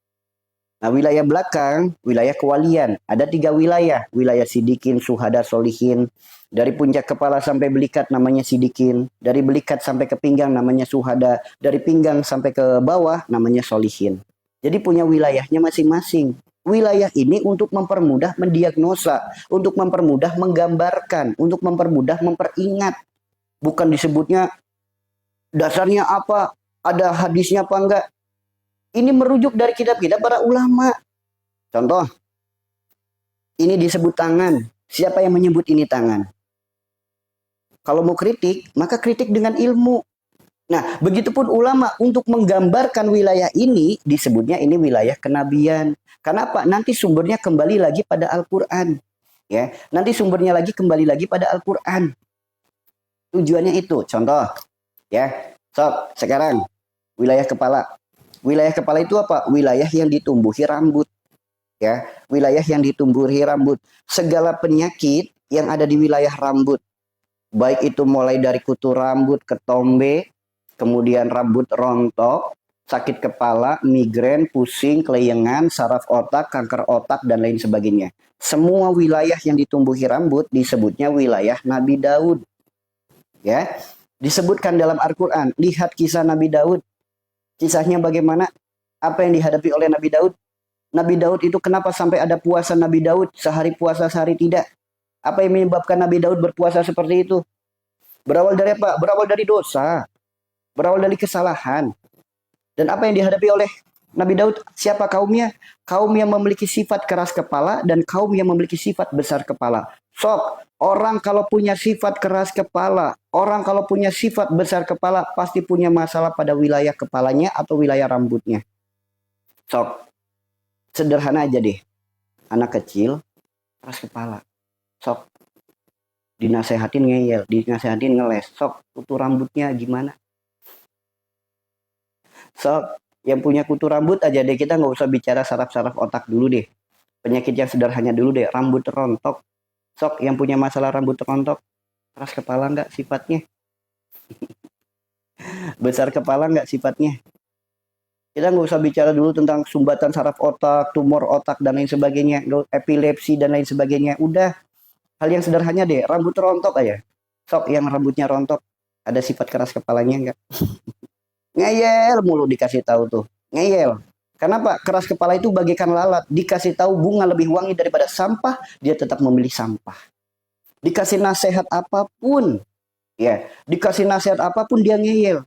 Speaker 1: Nah, wilayah belakang, wilayah kewalian. Ada 3 wilayah. Wilayah Sidikin, Suhada, Solihin. Dari puncak kepala sampai belikat namanya Sidikin. Dari belikat sampai ke pinggang namanya Suhada. Dari pinggang sampai ke bawah namanya Solihin. Jadi punya wilayahnya masing-masing. Wilayah ini untuk mempermudah mendiagnosa, untuk mempermudah menggambarkan, untuk mempermudah memperingat. Bukan disebutnya dasarnya apa, ada hadisnya apa enggak. Ini merujuk dari kitab-kitab para ulama. Contoh, ini disebut tangan. Siapa yang menyebut ini tangan? Kalau mau kritik, maka kritik dengan ilmu. Nah, begitupun ulama untuk menggambarkan wilayah ini disebutnya ini wilayah kenabian. Kenapa? Nanti sumbernya kembali lagi pada Al-Qur'an. Ya, nanti sumbernya lagi kembali lagi pada Al-Qur'an. Tujuannya itu. Contoh, ya. Sok, sekarang wilayah kepala. Wilayah kepala itu apa? Wilayah yang ditumbuhi rambut. Ya, wilayah yang ditumbuhi rambut. Segala penyakit yang ada di wilayah rambut, baik itu mulai dari kutu rambut, ketombe, kemudian rambut rontok, sakit kepala, migrain, pusing, kelayangan, saraf otak, kanker otak, dan lain sebagainya. Semua wilayah yang ditumbuhi rambut disebutnya wilayah Nabi Daud. Ya, disebutkan dalam Al-Quran. Lihat kisah Nabi Daud. Kisahnya bagaimana? Apa yang dihadapi oleh Nabi Daud? Nabi Daud itu kenapa sampai ada puasa Nabi Daud? Sehari puasa, sehari tidak. Apa yang menyebabkan Nabi Daud berpuasa seperti itu? Berawal dari apa? Berawal dari dosa. Berawal dari kesalahan. Dan apa yang dihadapi oleh Nabi Daud? Siapa kaumnya? Kaum yang memiliki sifat keras kepala dan kaum yang memiliki sifat besar kepala. Sok, orang kalau punya sifat keras kepala, orang kalau punya sifat besar kepala, pasti punya masalah pada wilayah kepalanya atau wilayah rambutnya. Sok, sederhana aja deh. Anak kecil, keras kepala. Sok, dinasehatin ngeyel, dinasehatin ngeles. Sok, kutu rambutnya gimana? Sok, yang punya kutu rambut aja deh, kita nggak usah bicara saraf-saraf otak dulu deh. Penyakit yang sederhana dulu deh, rambut rontok. Sok, yang punya masalah rambut rontok, keras kepala nggak sifatnya? Besar kepala nggak sifatnya? Kita nggak usah bicara dulu tentang sumbatan saraf otak, tumor otak, dan lain sebagainya, epilepsi, dan lain sebagainya. Udah, hal yang sederhana deh, rambut rontok aja. Sok, yang rambutnya rontok, ada sifat keras kepalanya nggak? Ngeyel mulu dikasih tahu tuh. Ngeyel. Kenapa? Keras kepala itu bagaikan lalat. Dikasih tahu bunga lebih wangi daripada sampah, dia tetap memilih sampah. Dikasih nasihat apapun, ya, dikasih nasihat apapun dia ngeyel.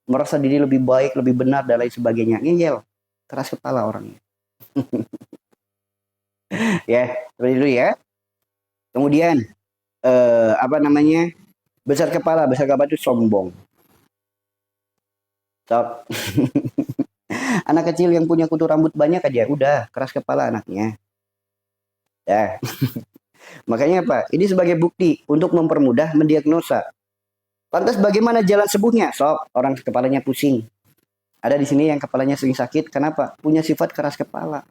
Speaker 1: Merasa diri lebih baik, lebih benar, dan lain sebagainya. Ngeyel. Keras kepala orangnya. Ya, seperti itu ya. Kemudian, apa namanya? Besar kepala itu sombong. Sok. Anak kecil yang punya kutu rambut banyak aja, udah keras kepala anaknya. Ya. Makanya apa? Ini sebagai bukti untuk mempermudah mendiagnosa. Lantas bagaimana jalan sembuhnya? Sok, orang kepalanya pusing. Ada di sini yang kepalanya sering sakit, kenapa? Punya sifat keras kepala.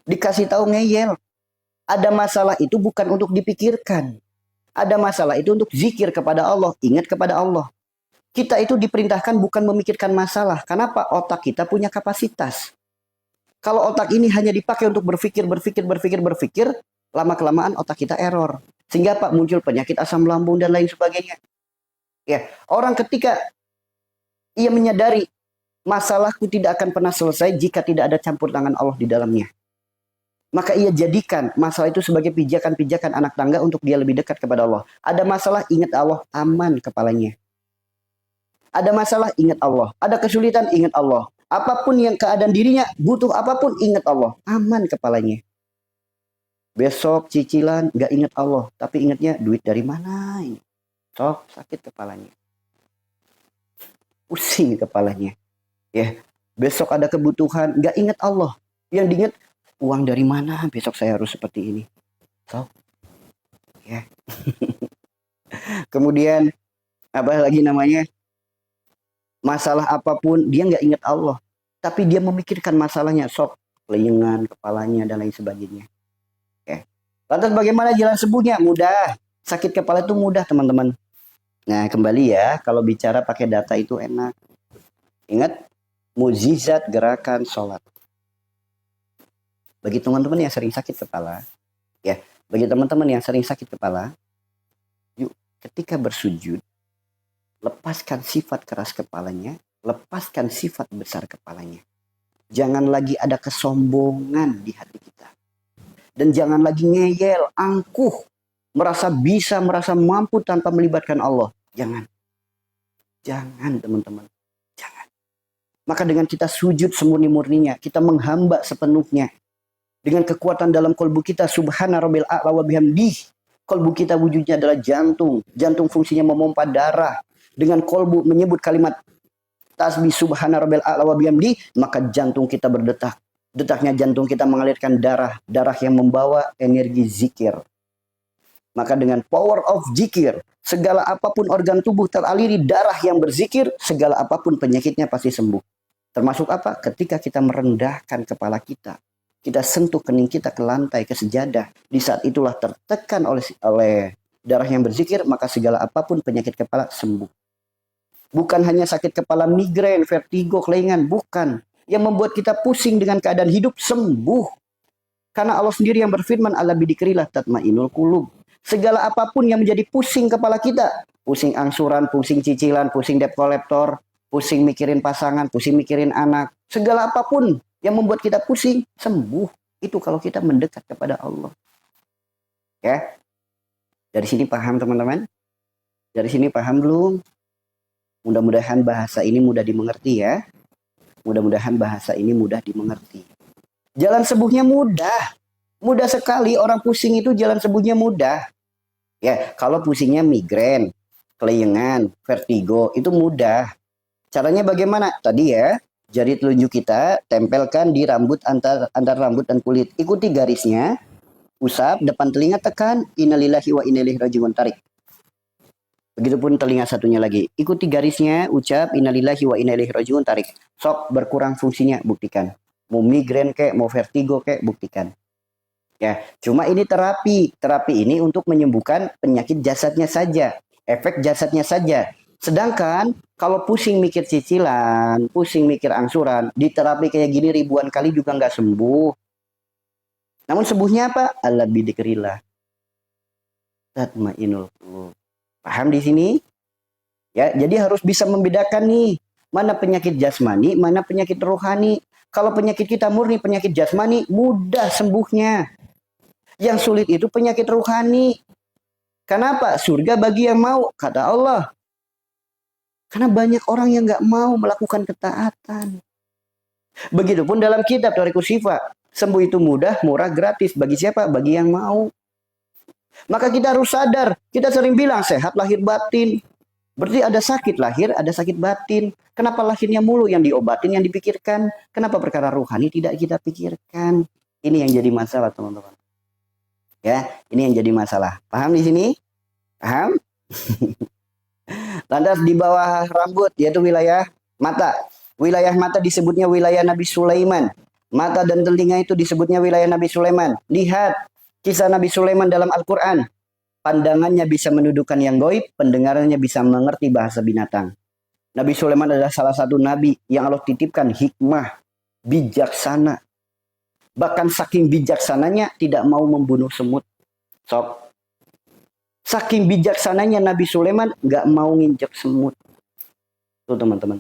Speaker 1: Dikasih tahu ngeyel. Ada masalah itu bukan untuk dipikirkan. Ada masalah itu untuk zikir kepada Allah, ingat kepada Allah. Kita itu diperintahkan bukan memikirkan masalah. Kenapa? Otak kita punya kapasitas. Kalau otak ini hanya dipakai untuk berpikir, lama-kelamaan otak kita error. Sehingga Pak muncul penyakit asam lambung dan lain sebagainya. Ya, orang ketika ia menyadari masalahku tidak akan pernah selesai jika tidak ada campur tangan Allah di dalamnya. Maka ia jadikan masalah itu sebagai pijakan-pijakan anak tangga untuk dia lebih dekat kepada Allah. Ada masalah, ingat Allah, aman kepalanya. Ada masalah, ingat Allah. Ada kesulitan, ingat Allah. Apapun yang keadaan dirinya, butuh apapun, ingat Allah. Aman kepalanya. Besok cicilan, nggak ingat Allah. Tapi ingatnya, duit dari mana ini? Sok, sakit kepalanya. Pusing kepalanya. Ya, besok ada kebutuhan, nggak ingat Allah. Yang diingat, uang dari mana? Besok saya harus seperti ini. Sok. Ya. Kemudian, apa lagi namanya? Masalah apapun, dia nggak ingat Allah. Tapi dia memikirkan masalahnya. Sok, kelayangan, kepalanya, dan lain sebagainya. Oke. Lantas bagaimana jalan sembuhnya? Mudah. Sakit kepala itu mudah, teman-teman. Nah, kembali ya, kalau bicara pakai data itu enak. Ingat, mukjizat gerakan sholat. Bagi teman-teman yang sering sakit kepala, ya, bagi teman-teman yang sering sakit kepala, yuk, ketika bersujud, lepaskan sifat keras kepalanya, lepaskan sifat besar kepalanya. Jangan lagi ada kesombongan di hati kita. Dan jangan lagi ngeyel, angkuh, merasa bisa, merasa mampu tanpa melibatkan Allah. Jangan. Jangan, teman-teman. Jangan. Maka dengan kita sujud semurni-murninya, kita menghamba sepenuhnya. Dengan kekuatan dalam kolbu kita, subhana rabbil a'la wa bihamdih. Kolbu kita wujudnya adalah jantung. Jantung fungsinya memompa darah. Dengan kolbu menyebut kalimat tasbih subhana rabbil a'la wa bihamdi, maka jantung kita berdetak. Detaknya jantung kita mengalirkan darah, darah yang membawa energi zikir. Maka dengan power of zikir, segala apapun organ tubuh teraliri darah yang berzikir, segala apapun penyakitnya pasti sembuh. Termasuk apa? Ketika kita merendahkan kepala kita, kita sentuh kening kita ke lantai, ke sejadah. Di saat itulah tertekan oleh darah yang berzikir, maka segala apapun penyakit kepala sembuh. Bukan hanya sakit kepala, migrain, vertigo, kelengan, bukan. Yang membuat kita pusing dengan keadaan hidup sembuh. Karena Allah sendiri yang berfirman, ala bidzikrillah tatmainul qulub. Segala apapun yang menjadi pusing kepala kita, pusing angsuran, pusing cicilan, pusing debt collector, pusing mikirin pasangan, pusing mikirin anak, segala apapun yang membuat kita pusing, sembuh. Itu kalau kita mendekat kepada Allah. Ya. Dari sini paham teman-teman? Dari sini paham belum? Mudah-mudahan bahasa ini mudah dimengerti ya. Mudah-mudahan bahasa ini mudah dimengerti. Jalan sembuhnya mudah. Mudah sekali, orang pusing itu jalan sembuhnya mudah. Ya, kalau pusingnya migrain, kelengan, vertigo, itu mudah. Caranya bagaimana? Tadi ya, jari telunjuk kita tempelkan di rambut antar rambut dan kulit. Ikuti garisnya, usap, depan telinga tekan, innalillahi wa inna ilaihi rajiun, tarik. Begitupun telinga satunya lagi. Ikuti garisnya, ucap innalillahi wa inna ilaihi rajiun, tarik. Sok berkurang fungsinya, buktikan. Mau migrain kek, mau vertigo kek, buktikan. Ya, cuma ini terapi. Terapi ini untuk menyembuhkan penyakit jasadnya saja, efek jasadnya saja. Sedangkan kalau pusing mikir cicilan, pusing mikir angsuran, di terapi kayak gini ribuan kali juga nggak sembuh. Namun sembuhnya apa? Ala bidzikrillah tatmainul qulub. Paham di sini? Ya, jadi harus bisa membedakan nih, mana penyakit jasmani, mana penyakit rohani. Kalau penyakit kita murni penyakit jasmani, mudah sembuhnya. Yang sulit itu penyakit rohani. Kenapa? Surga bagi yang mau, kata Allah. Karena banyak orang yang nggak mau melakukan ketaatan. Begitupun dalam kitab Thariqus Shifa, sembuh itu mudah, murah, gratis. Bagi siapa? Bagi yang mau. Maka kita harus sadar, kita sering bilang sehat lahir batin. Berarti ada sakit lahir, ada sakit batin. Kenapa lahirnya mulu yang diobatin, yang dipikirkan? Kenapa perkara rohani tidak kita pikirkan? Ini yang jadi masalah, teman-teman. Ya, ini yang jadi masalah. Paham di sini? Paham? Lantas di bawah rambut, yaitu wilayah mata. Wilayah mata disebutnya wilayah Nabi Sulaiman. Mata dan telinga itu disebutnya wilayah Nabi Sulaiman. Lihat kisah Nabi Sulaiman dalam Al-Quran. Pandangannya bisa mendudukan yang goib, pendengarannya bisa mengerti bahasa binatang. Nabi Sulaiman adalah salah satu nabi yang Allah titipkan hikmah, bijaksana. Bahkan saking bijaksananya tidak mau membunuh semut. Sok. Saking bijaksananya Nabi Sulaiman nggak mau nginjek semut. Tuh teman-teman.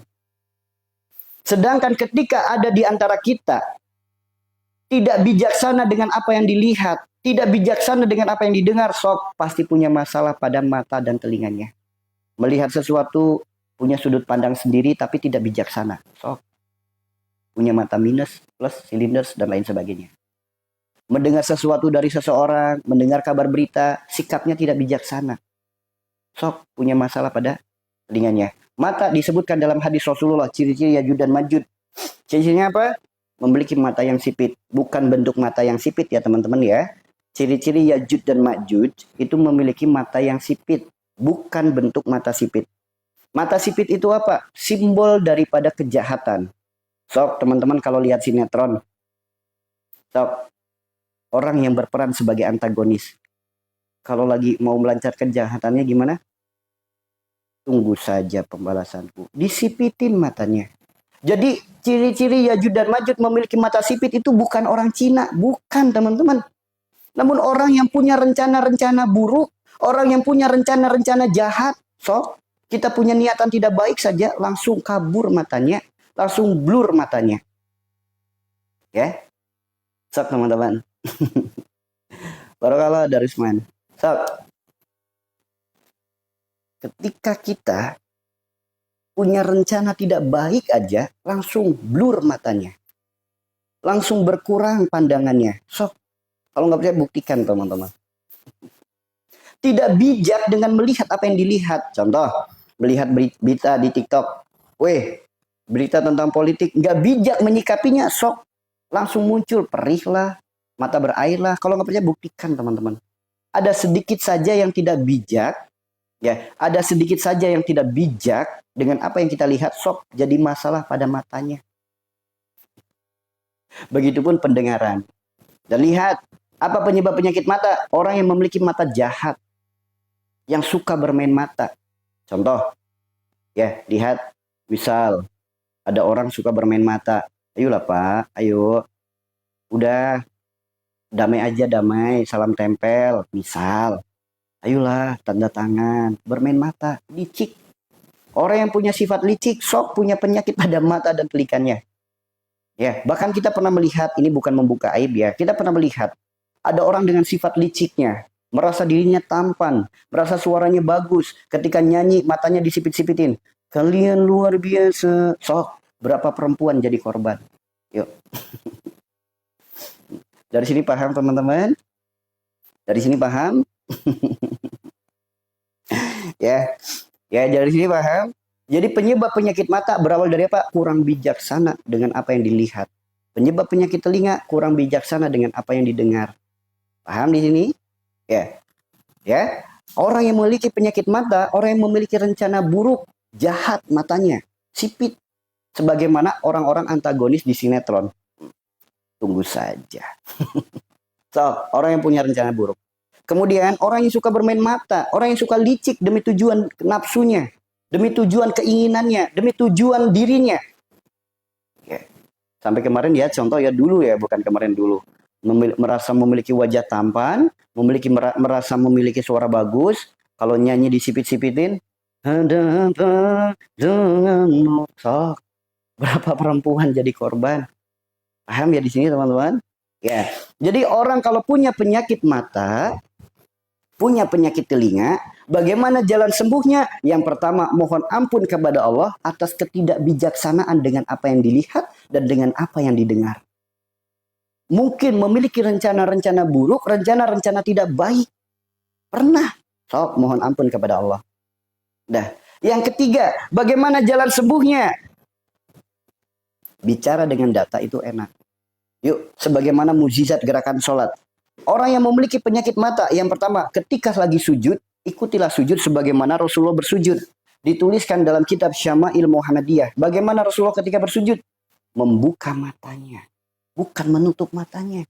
Speaker 1: Sedangkan ketika ada di antara kita tidak bijaksana dengan apa yang dilihat, tidak bijaksana dengan apa yang didengar, sok pasti punya masalah pada mata dan telinganya. Melihat sesuatu punya sudut pandang sendiri tapi tidak bijaksana. Sok. Punya mata minus, plus, silinders, dan lain sebagainya. Mendengar sesuatu dari seseorang, mendengar kabar berita, sikapnya tidak bijaksana. Sok punya masalah pada telinganya. Mata disebutkan dalam hadis Rasulullah, ciri-ciri Yajud dan Majud. Ciri-cirinya apa? Memiliki mata yang sipit. Bukan bentuk mata yang sipit ya teman-teman ya. Ciri-ciri Yajud dan Majud itu memiliki mata yang sipit. Bukan bentuk mata sipit. Mata sipit itu apa? Simbol daripada kejahatan. Sok teman-teman kalau lihat sinetron. Sok. Orang yang berperan sebagai antagonis. Kalau lagi mau melancarkan kejahatannya gimana? Tunggu saja pembalasanku. Disipitin matanya. Jadi ciri-ciri Yajud dan Majud memiliki mata sipit itu bukan orang Cina. Bukan teman-teman. Namun orang yang punya rencana-rencana buruk. Orang yang punya rencana-rencana jahat. So, kita punya niatan tidak baik saja. Langsung kabur matanya. Langsung blur matanya. Ya. So, teman-teman. Barakallah dari Usman. So, ketika kita punya rencana tidak baik aja, langsung blur matanya. Langsung berkurang pandangannya. So, kalau nggak percaya buktikan teman-teman. Tidak bijak dengan melihat apa yang dilihat. Contoh, melihat berita di TikTok. Weh, berita tentang politik. Nggak bijak menyikapinya, sok. Langsung muncul perih lah, mata berair lah. Kalau nggak percaya buktikan teman-teman. Ada sedikit saja yang tidak bijak. Ya, ada sedikit saja yang tidak bijak dengan apa yang kita lihat, sok jadi masalah pada matanya. Begitupun pendengaran. Dan lihat, apa penyebab penyakit mata? Orang yang memiliki mata jahat. Yang suka bermain mata. Contoh, Ya, lihat, misal ada orang suka bermain mata. Ayolah Pak, ayo. Udah, damai aja, damai, salam tempel, misal. Ayolah, tanda tangan, bermain mata, licik. Orang yang punya sifat licik, sok punya penyakit pada mata dan pelikannya. Ya, bahkan kita pernah melihat, ini bukan membuka aib ya, kita pernah melihat ada orang dengan sifat liciknya, merasa dirinya tampan, merasa suaranya bagus, ketika nyanyi matanya disipit-sipitin. Kalian luar biasa. Sok, berapa perempuan jadi korban? Yuk. Dari sini paham teman-teman? Dari sini paham? Ya, ya dari sini paham. Jadi penyebab penyakit mata berawal dari apa? Kurang bijaksana dengan apa yang dilihat. Penyebab penyakit telinga kurang bijaksana dengan apa yang didengar. Paham di sini? Ya. Ya. Orang yang memiliki penyakit mata, orang yang memiliki rencana buruk, jahat matanya, sipit. Sebagaimana orang-orang antagonis di sinetron. Tunggu saja. So, orang yang punya rencana buruk. Kemudian orang yang suka bermain mata, orang yang suka licik demi tujuan nafsunya, demi tujuan keinginannya, demi tujuan dirinya. Ya. Sampai kemarin ya, contoh ya dulu ya, bukan kemarin dulu. Merasa memiliki wajah tampan, merasa memiliki suara bagus, kalau nyanyi disipit-sipitin, ada apa denganmu? Sok, berapa perempuan jadi korban? Paham ya di sini teman-teman? Ya. Jadi orang kalau punya penyakit mata, punya penyakit telinga, bagaimana jalan sembuhnya? Yang pertama, mohon ampun kepada Allah atas ketidakbijaksanaan dengan apa yang dilihat dan dengan apa yang didengar. Mungkin memiliki rencana-rencana buruk, rencana-rencana tidak baik. Pernah. So, mohon ampun kepada Allah. Dah. Yang ketiga, bagaimana jalan sembuhnya? Bicara dengan data itu enak. Yuk, sebagaimana mukjizat gerakan sholat. Orang yang memiliki penyakit mata, yang pertama, ketika lagi sujud, ikutilah sujud sebagaimana Rasulullah bersujud. Dituliskan dalam kitab Syama'il Muhammadiyah. Bagaimana Rasulullah ketika bersujud? Membuka matanya. Bukan menutup matanya.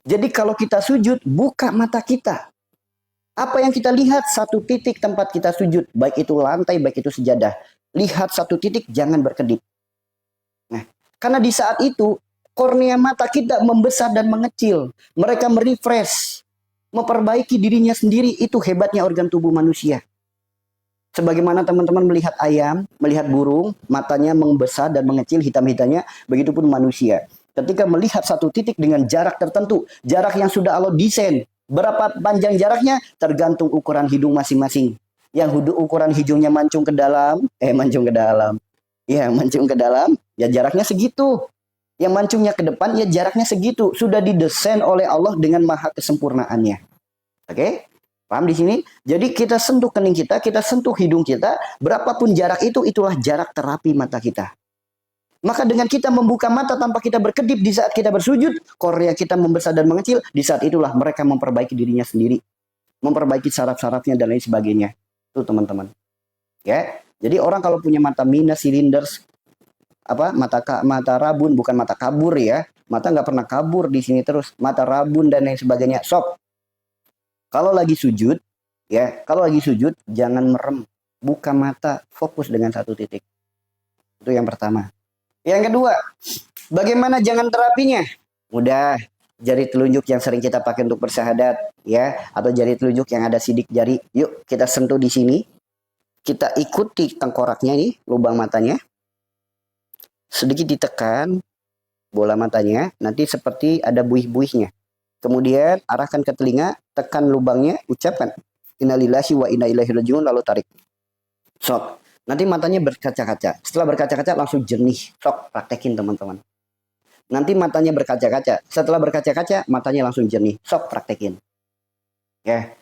Speaker 1: Jadi kalau kita sujud, buka mata kita. Apa yang kita lihat? Satu titik tempat kita sujud. Baik itu lantai, baik itu sejadah. Lihat satu titik, jangan berkedip. Nah, karena di saat itu, kornea mata kita membesar dan mengecil. Mereka merefresh. Memperbaiki dirinya sendiri. Itu hebatnya organ tubuh manusia. Sebagaimana teman-teman melihat ayam, melihat burung, matanya membesar dan mengecil, hitam-hitamnya. Begitupun manusia. Ketika melihat satu titik dengan jarak tertentu, jarak yang sudah Allah desain, berapa panjang jaraknya tergantung ukuran hidung masing-masing. Yang ukuran hidungnya mancung ke dalam, ya jaraknya segitu. Yang mancungnya ke depan, ya jaraknya segitu. Sudah didesain oleh Allah dengan maha kesempurnaannya. Oke? Paham di sini? Jadi kita sentuh kening kita sentuh hidung kita, berapapun jarak itu, itulah jarak terapi mata kita. Maka dengan kita membuka mata tanpa kita berkedip di saat kita bersujud, kornea kita membesar dan mengecil, di saat itulah mereka memperbaiki dirinya sendiri. Memperbaiki saraf-sarafnya dan lain sebagainya. Itu teman-teman. Ya. Jadi orang kalau punya mata minus, silinders, mata rabun, bukan mata kabur ya. Mata nggak pernah kabur di sini terus. Mata rabun dan lain sebagainya. Sob. Kalau lagi sujud, jangan merem. Buka mata, fokus dengan satu titik. Itu yang pertama. Yang kedua, bagaimana jangan terapinya? Mudah, jari telunjuk yang sering kita pakai untuk bersyahadat, ya, atau jari telunjuk yang ada sidik jari. Yuk, kita sentuh di sini. Kita ikuti tengkoraknya nih, lubang matanya. Sedikit ditekan bola matanya, nanti seperti ada buih-buihnya. Kemudian arahkan ke telinga, tekan lubangnya, ucapkan innalillahi wa inna ilaihi rajiun, lalu tarik. Sok. Nanti matanya berkaca-kaca. Setelah berkaca-kaca langsung jernih. Sok, praktekin teman-teman. Nanti matanya berkaca-kaca. Setelah berkaca-kaca, matanya langsung jernih. Sok, praktekin. Ya.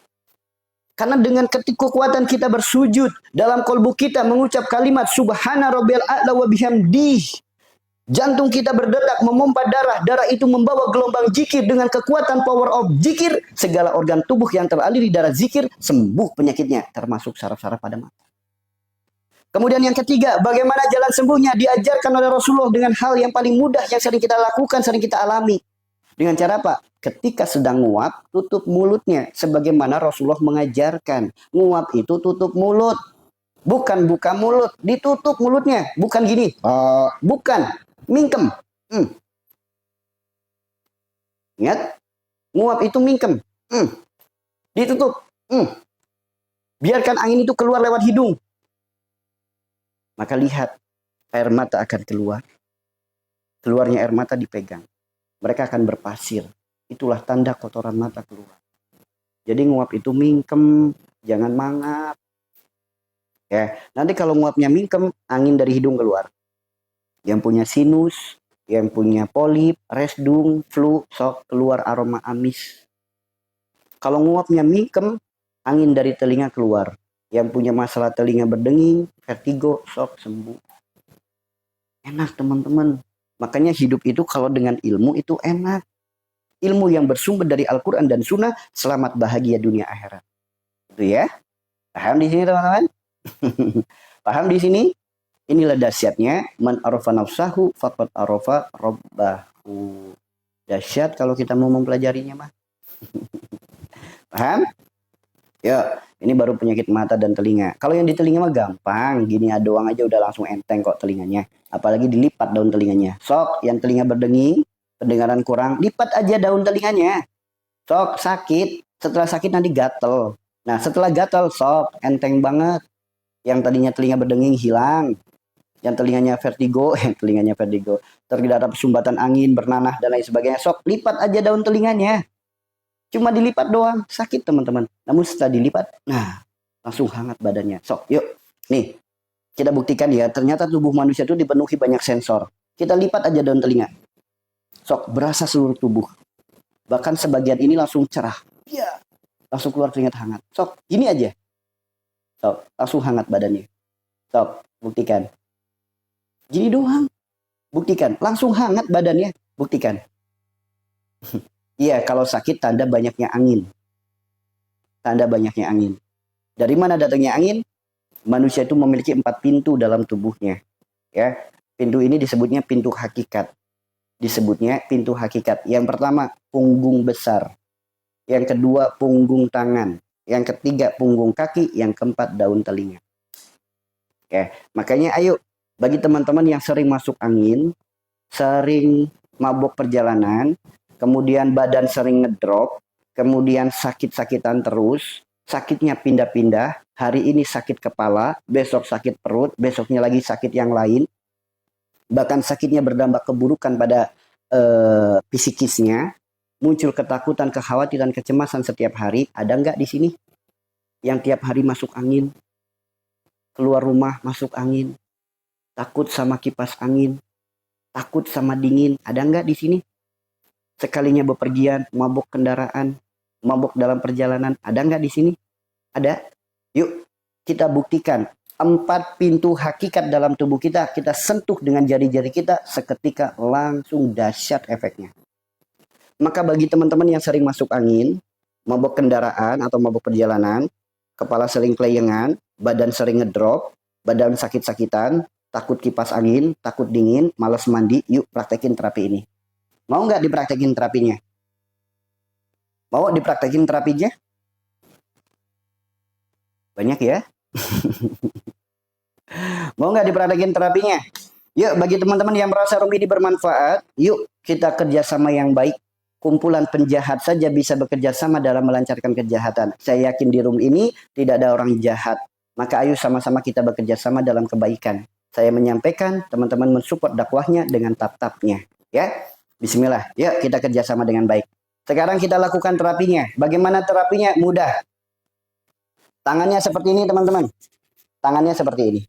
Speaker 1: Karena dengan kekuatan kita bersujud, dalam kolbu kita mengucap kalimat Subhana Rabbil A'la wa bihamdih. Jantung kita berdetak, memompa darah. Darah itu membawa gelombang zikir dengan kekuatan power of zikir. Segala organ tubuh yang teraliri darah zikir, sembuh penyakitnya. Termasuk saraf-saraf pada mata. Kemudian yang ketiga, bagaimana jalan sembuhnya? Diajarkan oleh Rasulullah dengan hal yang paling mudah yang sering kita lakukan, sering kita alami. Dengan cara apa? Ketika sedang nguap, tutup mulutnya. Sebagaimana Rasulullah mengajarkan. Nguap itu tutup mulut. Bukan buka mulut, ditutup mulutnya. Bukan gini. Bukan. Mingkem. Ingat? Nguap itu mingkem. Ditutup. Biarkan angin itu keluar lewat hidung. Maka lihat, air mata akan keluar. Keluarnya air mata dipegang. Mereka akan berpasir. Itulah tanda kotoran mata keluar. Jadi nguap itu mingkem, jangan mangap. Ya, nanti kalau nguapnya mingkem, angin dari hidung keluar. Yang punya sinus, yang punya polip, resdung, flu, sok keluar aroma amis. Kalau nguapnya mingkem, angin dari telinga keluar. Yang punya masalah telinga berdenging, vertigo, sok sembuh. Enak teman-teman. Makanya hidup itu kalau dengan ilmu itu enak. Ilmu yang bersumber dari Al-Quran dan Sunnah, selamat bahagia dunia akhirat. Itu ya. Paham di sini teman-teman? Paham di sini? Inilah dahsyatnya man arafa nafsahu faqad arafa rabbahu. Dahsyat kalau kita mau mempelajarinya mah. Paham? Ya, ini baru penyakit mata dan telinga. Kalau yang di telinga mah gampang, gini doang aja udah langsung enteng kok telinganya. Apalagi dilipat daun telinganya. Sok yang telinga berdenging, pendengaran kurang, lipat aja daun telinganya. Sok sakit, setelah sakit nanti gatel. Nah, setelah gatel sok enteng banget. Yang tadinya telinga berdenging hilang. Yang telinganya vertigo, terdapat sumbatan angin, bernanah dan lain sebagainya. Sok lipat aja daun telinganya. Cuma dilipat doang, sakit teman-teman. Namun setelah dilipat, nah langsung hangat badannya. Sok, yuk. Nih, kita buktikan ya, ternyata tubuh manusia itu dipenuhi banyak sensor. Kita lipat aja daun telinga. Sok, berasa seluruh tubuh. Bahkan sebagian ini langsung cerah. Iya, langsung keluar keringat hangat. Sok, gini aja. Sok, langsung hangat badannya. Sok, buktikan. Gini doang. Buktikan, langsung hangat badannya. Buktikan. Iya, kalau sakit tanda banyaknya angin. Tanda banyaknya angin. Dari mana datangnya angin? Manusia itu memiliki 4 pintu dalam tubuhnya. Ya, pintu ini disebutnya pintu hakikat. Disebutnya pintu hakikat. Yang pertama, punggung besar. Yang kedua, punggung tangan. Yang ketiga, punggung kaki. Yang keempat, daun telinga. Oke, makanya ayo, bagi teman-teman yang sering masuk angin, sering mabuk perjalanan, kemudian badan sering ngedrop, kemudian sakit-sakitan terus, sakitnya pindah-pindah, hari ini sakit kepala, besok sakit perut, besoknya lagi sakit yang lain, bahkan sakitnya berdampak keburukan pada psikisnya, muncul ketakutan, kekhawatiran, kecemasan setiap hari, ada nggak di sini? Yang tiap hari masuk angin, keluar rumah masuk angin, takut sama kipas angin, takut sama dingin, ada nggak di sini? Sekalinya bepergian, mabuk kendaraan, mabuk dalam perjalanan, ada nggak di sini? Ada? Yuk, kita buktikan. 4 pintu hakikat dalam tubuh kita, kita sentuh dengan jari-jari kita, seketika langsung dahsyat efeknya. Maka bagi teman-teman yang sering masuk angin, mabuk kendaraan atau mabuk perjalanan, kepala sering kelayangan, badan sering ngedrop, badan sakit-sakitan, takut kipas angin, takut dingin, malas mandi, yuk praktekin terapi ini. Mau nggak dipraktekin terapinya? Mau dipraktekin terapinya? Banyak ya? Mau nggak dipraktekin terapinya? Yuk, bagi teman-teman yang merasa room ini bermanfaat, yuk kita kerjasama yang baik. Kumpulan penjahat saja bisa bekerja sama dalam melancarkan kejahatan. Saya yakin di room ini tidak ada orang jahat. Maka ayo sama-sama kita bekerja sama dalam kebaikan. Saya menyampaikan, teman-teman mensupport dakwahnya dengan tap-tapnya. Ya. Bismillah, yuk kita kerjasama dengan baik. Sekarang kita lakukan terapinya. Bagaimana terapinya? Mudah. Tangannya seperti ini teman-teman. Tangannya seperti ini.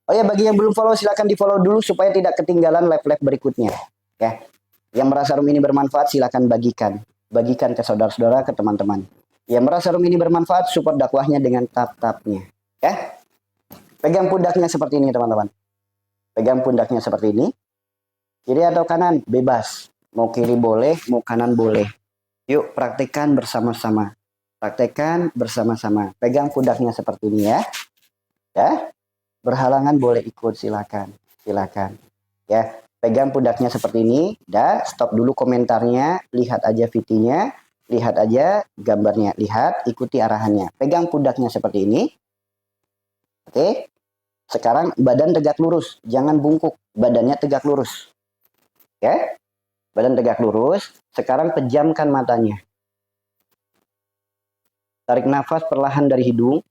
Speaker 1: Oh ya, bagi yang belum follow silakan di follow dulu supaya tidak ketinggalan live-live berikutnya. Ya. Yang merasa room ini bermanfaat silakan bagikan. Bagikan ke saudara-saudara, ke teman-teman. Yang merasa room ini bermanfaat support dakwahnya dengan tap-tapnya. Ya. Pegang pundaknya seperti ini teman-teman. Pegang pundaknya seperti ini. Kiri atau kanan? Bebas. Mau kiri boleh, mau kanan boleh. Yuk praktekkan bersama-sama. Praktekkan bersama-sama. Pegang pundaknya seperti ini ya. Ya. Berhalangan boleh ikut, silakan. Silakan. Ya, pegang pundaknya seperti ini. Dah, stop dulu komentarnya, lihat aja VT-nya, lihat aja gambarnya, lihat, ikuti arahannya. Pegang pundaknya seperti ini. Oke. Sekarang badan tegak lurus, jangan bungkuk, badannya tegak lurus. Ya, badan tegak lurus. Sekarang pejamkan matanya. Tarik nafas perlahan dari hidung.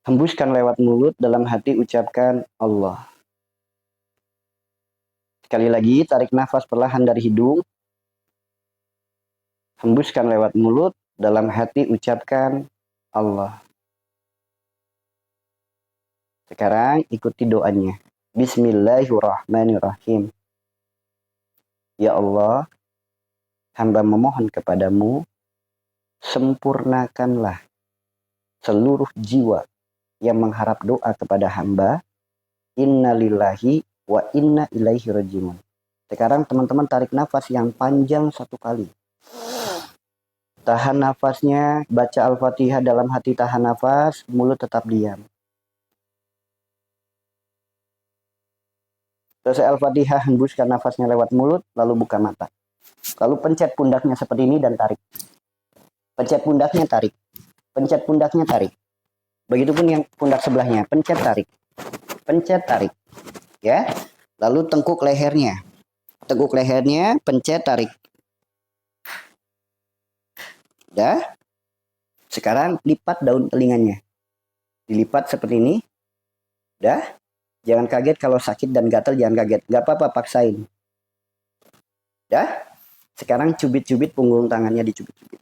Speaker 1: Hembuskan lewat mulut, dalam hati ucapkan Allah. Sekali lagi, tarik nafas perlahan dari hidung. Hembuskan lewat mulut, dalam hati ucapkan Allah. Sekarang ikuti doanya. Bismillahirrahmanirrahim. Ya Allah, hamba memohon kepadamu, sempurnakanlah seluruh jiwa yang mengharap doa kepada hamba. Innalillahi wa inna ilaihi rajiun. Sekarang teman-teman tarik nafas yang panjang 1 kali. Tahan nafasnya, baca Al-Fatihah dalam hati, tahan nafas, mulut tetap diam. Selesai Al-Fatihah, hembuskan nafasnya lewat mulut, lalu buka mata. Lalu pencet pundaknya seperti ini dan tarik. Pencet pundaknya, tarik. Pencet pundaknya, tarik. Begitupun yang pundak sebelahnya, pencet, tarik. Pencet, tarik. Ya. Lalu tengkuk lehernya. Teguk lehernya, pencet, tarik. Dah. Sekarang lipat daun telinganya. Dilipat seperti ini. Dah. Jangan kaget kalau sakit dan gatal, jangan kaget. Gak apa-apa, paksain. Dah. Sekarang cubit-cubit punggung tangannya, dicubit-cubit.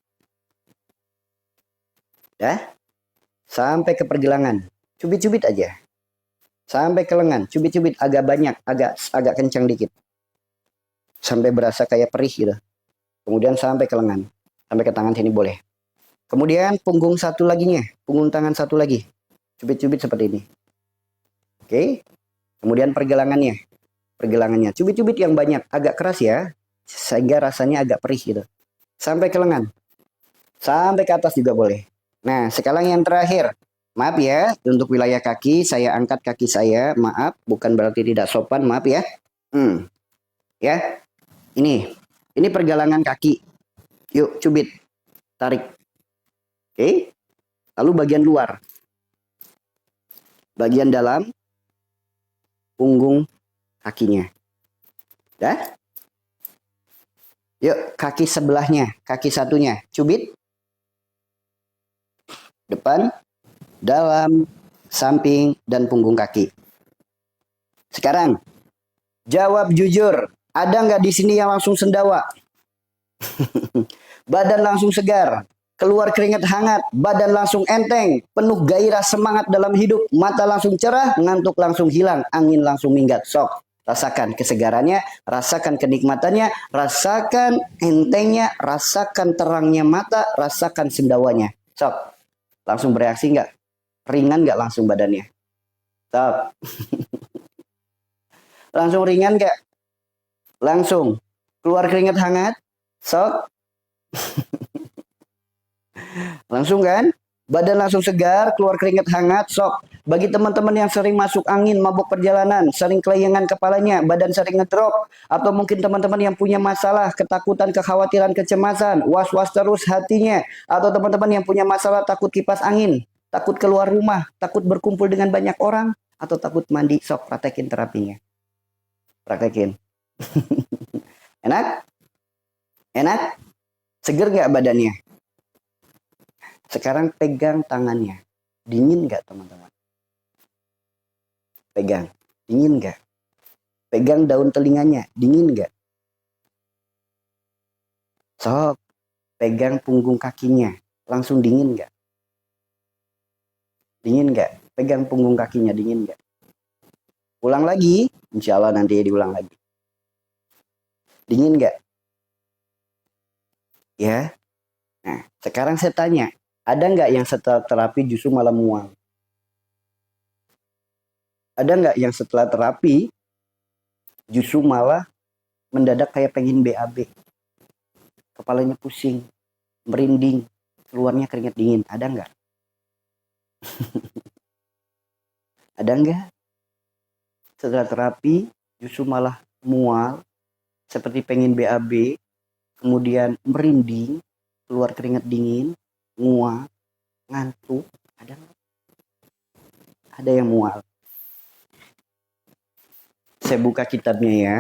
Speaker 1: Dah. Sampai ke pergelangan. Cubit-cubit aja. Sampai ke lengan. Cubit-cubit agak banyak, agak kencang dikit. Sampai berasa kayak perih gitu. Kemudian sampai ke lengan. Sampai ke tangan sini boleh. Kemudian punggung satu laginya. Punggung tangan satu lagi. Cubit-cubit seperti ini. Oke. Kemudian pergelangannya. Pergelangannya. Cubit-cubit yang banyak. Agak keras ya. Sehingga rasanya agak perih gitu. Sampai ke lengan. Sampai ke atas juga boleh. Nah, sekarang yang terakhir. Maaf ya. Untuk wilayah kaki. Saya angkat kaki saya. Maaf. Bukan berarti tidak sopan. Maaf ya. Ya. Ini pergelangan kaki. Yuk, cubit. Tarik. Oke. Lalu bagian luar. Bagian dalam punggung kakinya. Dah? Yuk, kaki sebelahnya. Kaki satunya. Cubit. Depan, dalam, samping, dan punggung kaki. Sekarang, jawab jujur. Ada nggak di sini yang langsung sendawa? Badan langsung segar, keluar keringat hangat, badan langsung enteng, penuh gairah semangat dalam hidup, mata langsung cerah, ngantuk langsung hilang, angin langsung minggat. Sok, rasakan kesegarannya, rasakan kenikmatannya, rasakan entengnya, rasakan terangnya mata, rasakan sendawanya. Sok, langsung bereaksi nggak? Ringan nggak langsung badannya? Sok. Langsung ringan nggak? Langsung. Keluar keringat hangat? Sok. Langsung kan? Badan langsung segar, keluar keringat hangat, sok. Bagi teman-teman yang sering masuk angin, mabuk perjalanan, sering kelayangan kepalanya, badan sering ngedrop, atau mungkin teman-teman yang punya masalah, ketakutan, kekhawatiran, kecemasan, was-was terus hatinya, atau teman-teman yang punya masalah takut kipas angin, takut keluar rumah, takut berkumpul dengan banyak orang, atau takut mandi, sok praktekin terapinya. Praktekin. Enak? Enak? Seger nggak badannya? Sekarang pegang tangannya. Dingin nggak teman-teman? Pegang. Dingin nggak? Pegang daun telinganya. Dingin nggak? Sok. Pegang punggung kakinya. Langsung dingin nggak? Dingin nggak? Pegang punggung kakinya. Dingin nggak? Ulang lagi. Insya Allah nanti diulang lagi. Dingin nggak? Ya. Nah, sekarang saya tanya. Ada nggak yang setelah terapi justru malah mual? Ada nggak yang setelah terapi justru malah mendadak kayak pengen BAB? Kepalanya pusing, merinding, keluarnya keringat dingin. Ada nggak? Ada nggak? Setelah terapi justru malah mual, seperti pengen BAB, kemudian merinding, keluar keringat dingin, nguap, ngantuk. Ada nggak? ada yang mual. Saya buka kitabnya ya.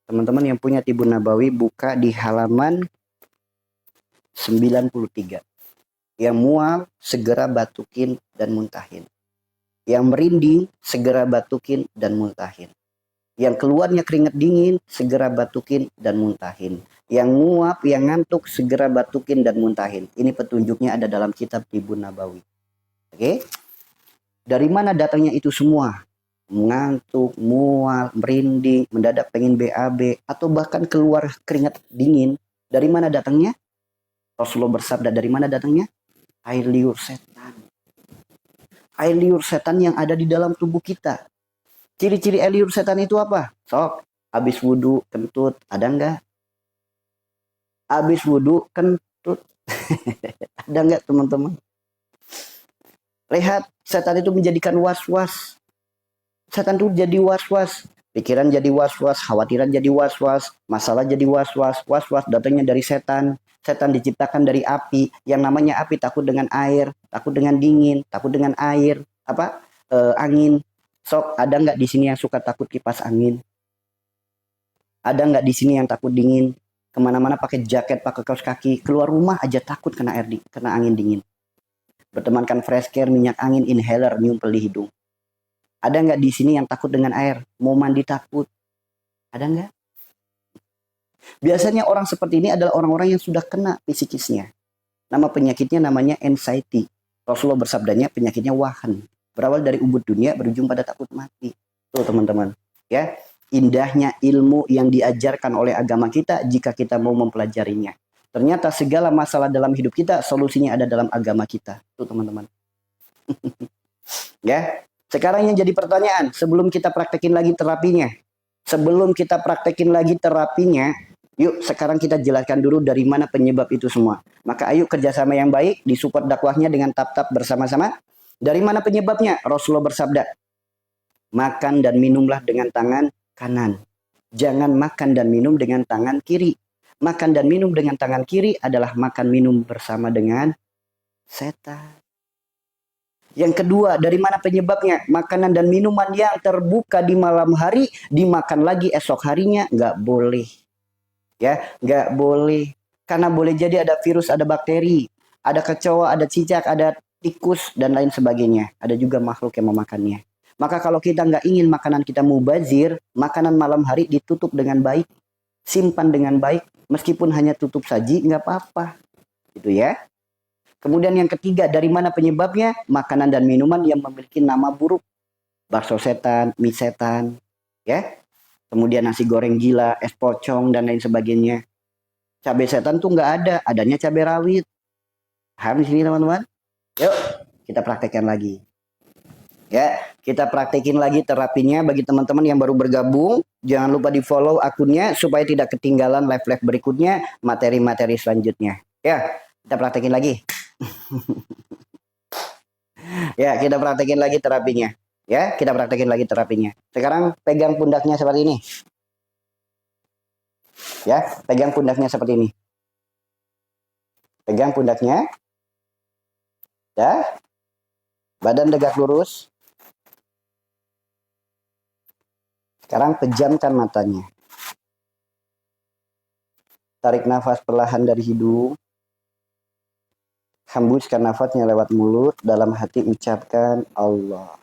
Speaker 1: Teman-teman yang punya Tibun Nabawi buka di halaman 93. Yang mual segera batukin dan muntahin. Yang merinding segera batukin dan muntahin. Yang keluarnya keringat dingin segera batukin dan muntahin. Yang nguap, yang ngantuk segera batukin dan muntahin. Ini petunjuknya ada dalam kitab Tibun Nabawi. Oke? Dari mana datangnya itu semua? Ngantuk, mual, merinding, mendadak pengen BAB, atau bahkan keluar keringat dingin. Dari mana datangnya? Rasulullah bersabda, dari mana datangnya? Air liur setan. Air liur setan yang ada di dalam tubuh kita. Ciri-ciri air liur setan itu apa? Sok, habis wudhu, kentut, ada enggak? Habis wudhu, kentut. Ada enggak teman-teman? Lihat, setan itu menjadikan was-was. Setan itu jadi was-was. Pikiran jadi was-was, khawatiran jadi was-was, masalah jadi was-was. Was-was datangnya dari setan. Setan diciptakan dari api. Yang namanya api takut dengan air, takut dengan dingin, takut dengan air, angin. Sok, ada nggak di sini yang suka takut kipas angin? Ada nggak di sini yang takut dingin? Kemana-mana pakai jaket, pakai kaos kaki, keluar rumah aja takut kena angin dingin. Bertemankan fresh care, minyak angin, inhaler, nyumpel di hidung. Ada nggak di sini yang takut dengan air? Mau mandi takut? Ada nggak? Biasanya orang seperti ini adalah orang-orang yang sudah kena psikisnya. Nama penyakitnya namanya anxiety. Rasulullah bersabdanya penyakitnya wahan. Berawal dari ubud dunia, berujung pada takut mati. Tuh teman-teman. Ya, indahnya ilmu yang diajarkan oleh agama kita jika kita mau mempelajarinya. Ternyata segala masalah dalam hidup kita, solusinya ada dalam agama kita. Tuh teman-teman. Ya. Sekarang yang jadi pertanyaan, sebelum kita praktekin lagi terapinya. Yuk sekarang kita jelaskan dulu dari mana penyebab itu semua. Maka ayo kerjasama yang baik, disupport dakwahnya dengan tap-tap bersama-sama. Dari mana penyebabnya? Rasulullah bersabda, makan dan minumlah dengan tangan kanan. Jangan makan dan minum dengan tangan kiri. Makan dan minum dengan tangan kiri adalah makan minum bersama dengan setan. Yang kedua, dari mana penyebabnya? Makanan dan minuman yang terbuka di malam hari, dimakan lagi esok harinya, nggak boleh. Ya, nggak boleh. Karena boleh jadi ada virus, ada bakteri, ada kecoa, ada cicak, ada tikus, dan lain sebagainya. Ada juga makhluk yang memakannya. Maka kalau kita nggak ingin makanan kita mubazir, makanan malam hari ditutup dengan baik, simpan dengan baik, meskipun hanya tutup saji, nggak apa-apa. Gitu ya. Kemudian yang ketiga, dari mana penyebabnya? Makanan dan minuman yang memiliki nama buruk. Bakso setan, mie setan, ya. Kemudian nasi goreng gila, es pocong, dan lain sebagainya. Cabai setan tuh nggak ada, adanya cabai rawit. Paham di sini teman-teman? Yuk, kita praktekkan lagi. Ya, kita praktekin lagi terapinya bagi teman-teman yang baru bergabung. Jangan lupa di follow akunnya supaya tidak ketinggalan live-live berikutnya, materi-materi selanjutnya. Ya, kita praktekin lagi. Ya, kita praktekin lagi terapinya. Ya, kita praktekin lagi terapinya. Sekarang pegang pundaknya seperti ini. Ya, pegang pundaknya seperti ini. Pegang pundaknya. Ya. Badan tegak lurus. Sekarang pejamkan matanya. Tarik nafas perlahan dari hidung. Hembuskan nafasnya lewat mulut, dalam hati ucapkan Allah.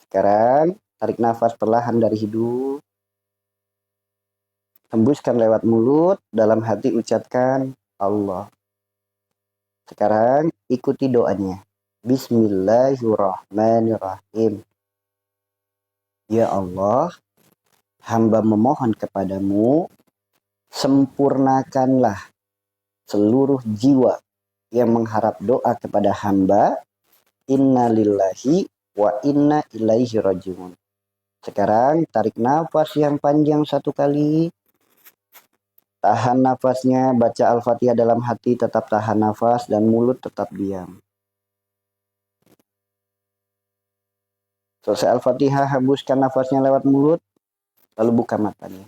Speaker 1: Sekarang tarik nafas perlahan dari hidung. Hembuskan lewat mulut, dalam hati ucapkan Allah. Sekarang ikuti doanya. Bismillahirrahmanirrahim. Ya Allah, hamba memohon kepadamu, sempurnakanlah seluruh jiwa yang mengharap doa kepada hamba. Inna lillahi wa inna ilaihi rajiun. Sekarang tarik nafas yang panjang satu kali. Tahan nafasnya, baca Al-Fatihah dalam hati, tetap tahan nafas dan mulut tetap diam. Selesai Al-Fatihah, hembuskan nafasnya lewat mulut, lalu buka matanya.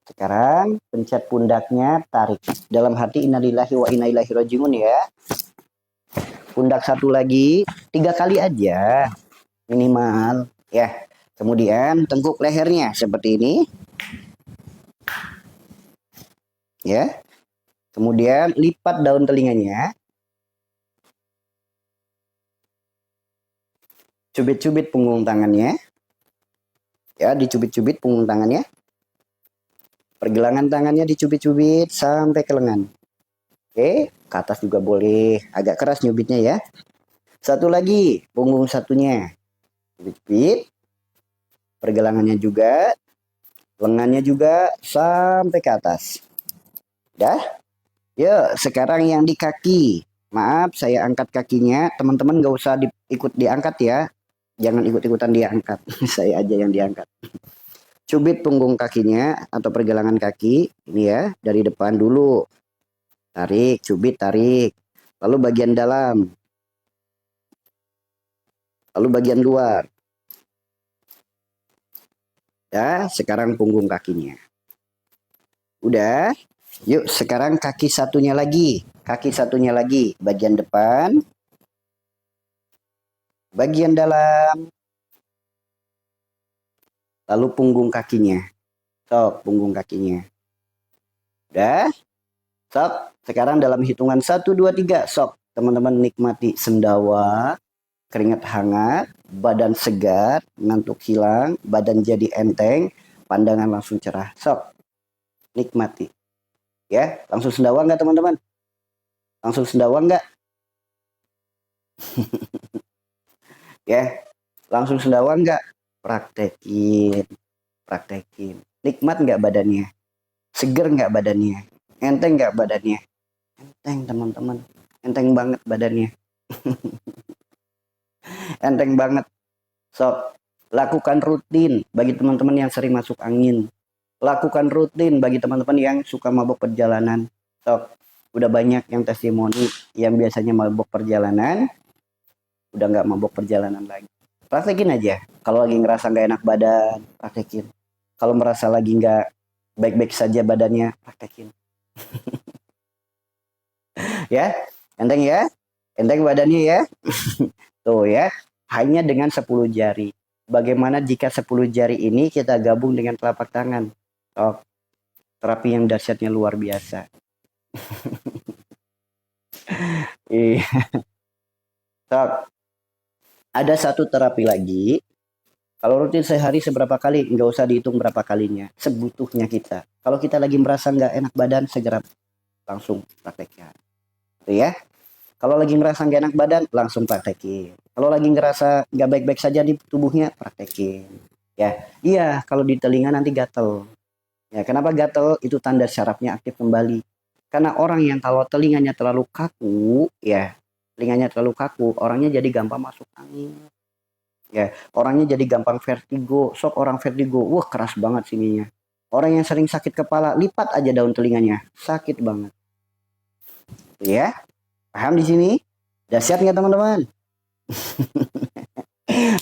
Speaker 1: Sekarang pencet pundaknya, tarik. Dalam hati innalillahi wa inna ilaihi rajiun ya. pundak satu lagi, 3 kali aja minimal ya. Kemudian tengkuk lehernya seperti ini ya. Kemudian lipat daun telinganya, cubit-cubit punggung tangannya ya, dicubit-cubit punggung tangannya, pergelangan tangannya dicubit-cubit sampai ke lengan. Oke, ke atas juga boleh, agak keras nyubitnya ya. Satu lagi, punggung satunya cubit-cubit, pergelangannya juga, lengannya juga sampai ke atas. Dah? Yuk, sekarang yang di kaki. Maaf, saya angkat kakinya. Teman-teman gak usah ikut diangkat ya. Jangan ikut-ikutan diangkat. Saya aja yang diangkat. Cubit punggung kakinya atau pergelangan kaki. Ini ya, dari depan dulu. Tarik, cubit, tarik. Lalu bagian dalam. Lalu bagian luar. Ya, sekarang punggung kakinya. Udah. Yuk, sekarang kaki satunya lagi. Kaki satunya lagi. Bagian depan. Bagian dalam. Lalu punggung kakinya. Sok, punggung kakinya. Udah. Sok, sekarang dalam hitungan 1, 2, 3. Sok, teman-teman nikmati sendawa, keringat hangat, badan segar, ngantuk hilang, badan jadi enteng, pandangan langsung cerah. Sok, nikmati. Ya, langsung sendawa nggak teman-teman? Langsung sendawa nggak? Ya, langsung sendawa nggak? Praktekin, praktekin. Nikmat nggak badannya? Seger nggak badannya? Enteng nggak badannya? Enteng teman-teman, enteng banget badannya. Enteng banget. Sok, lakukan rutin bagi teman-teman yang sering masuk angin. Lakukan rutin bagi teman-teman yang suka mabok perjalanan. Sok, udah banyak yang testimoni yang biasanya mabok perjalanan, udah nggak mabok perjalanan lagi. Praktekin aja. Kalau lagi ngerasa nggak enak badan, praktekin. Kalau merasa lagi nggak baik-baik saja badannya, praktekin. Ya, enteng ya, enteng badannya ya. Tuh ya, hanya dengan 10 jari. Bagaimana jika 10 jari ini kita gabung dengan telapak tangan? Oh, terapi yang dahsyatnya luar biasa. Iya. Ada satu terapi lagi. Kalau rutin sehari seberapa kali, nggak usah dihitung berapa kalinya. Sebutuhnya kita. Kalau kita lagi merasa nggak enak badan, segera langsung praktekkan. Gitu ya. Kalau lagi ngerasa nggak enak badan, langsung praktekin. Kalau lagi ngerasa nggak baik-baik saja di tubuhnya, praktekin. Ya, iya. Kalau di telinga nanti gatel. Ya, kenapa gatel? Itu tanda syarafnya aktif kembali. Karena orang yang kalau telinganya terlalu kaku, ya, telinganya terlalu kaku, orangnya jadi gampang masuk angin. Ya, orangnya jadi gampang vertigo. Sok orang vertigo, wah keras banget sininya. Orang yang sering sakit kepala, lipat aja daun telinganya, sakit banget. Ya, paham di sini? Dahsyat nggak teman-teman?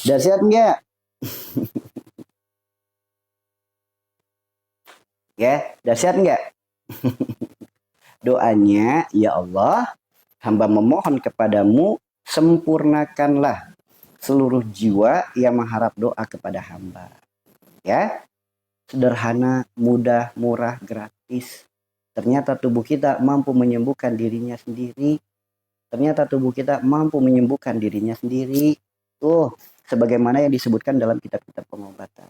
Speaker 1: Dahsyat nggak? Ya, dahsyat nggak? Doanya, ya Allah, hamba memohon kepadamu, sempurnakanlah seluruh jiwa yang mengharap doa kepada hamba. Ya, sederhana, mudah, murah, gratis. Ternyata tubuh kita mampu menyembuhkan dirinya sendiri. Ternyata tubuh kita mampu menyembuhkan dirinya sendiri. Tuh, sebagaimana yang disebutkan dalam kitab-kitab pengobatan.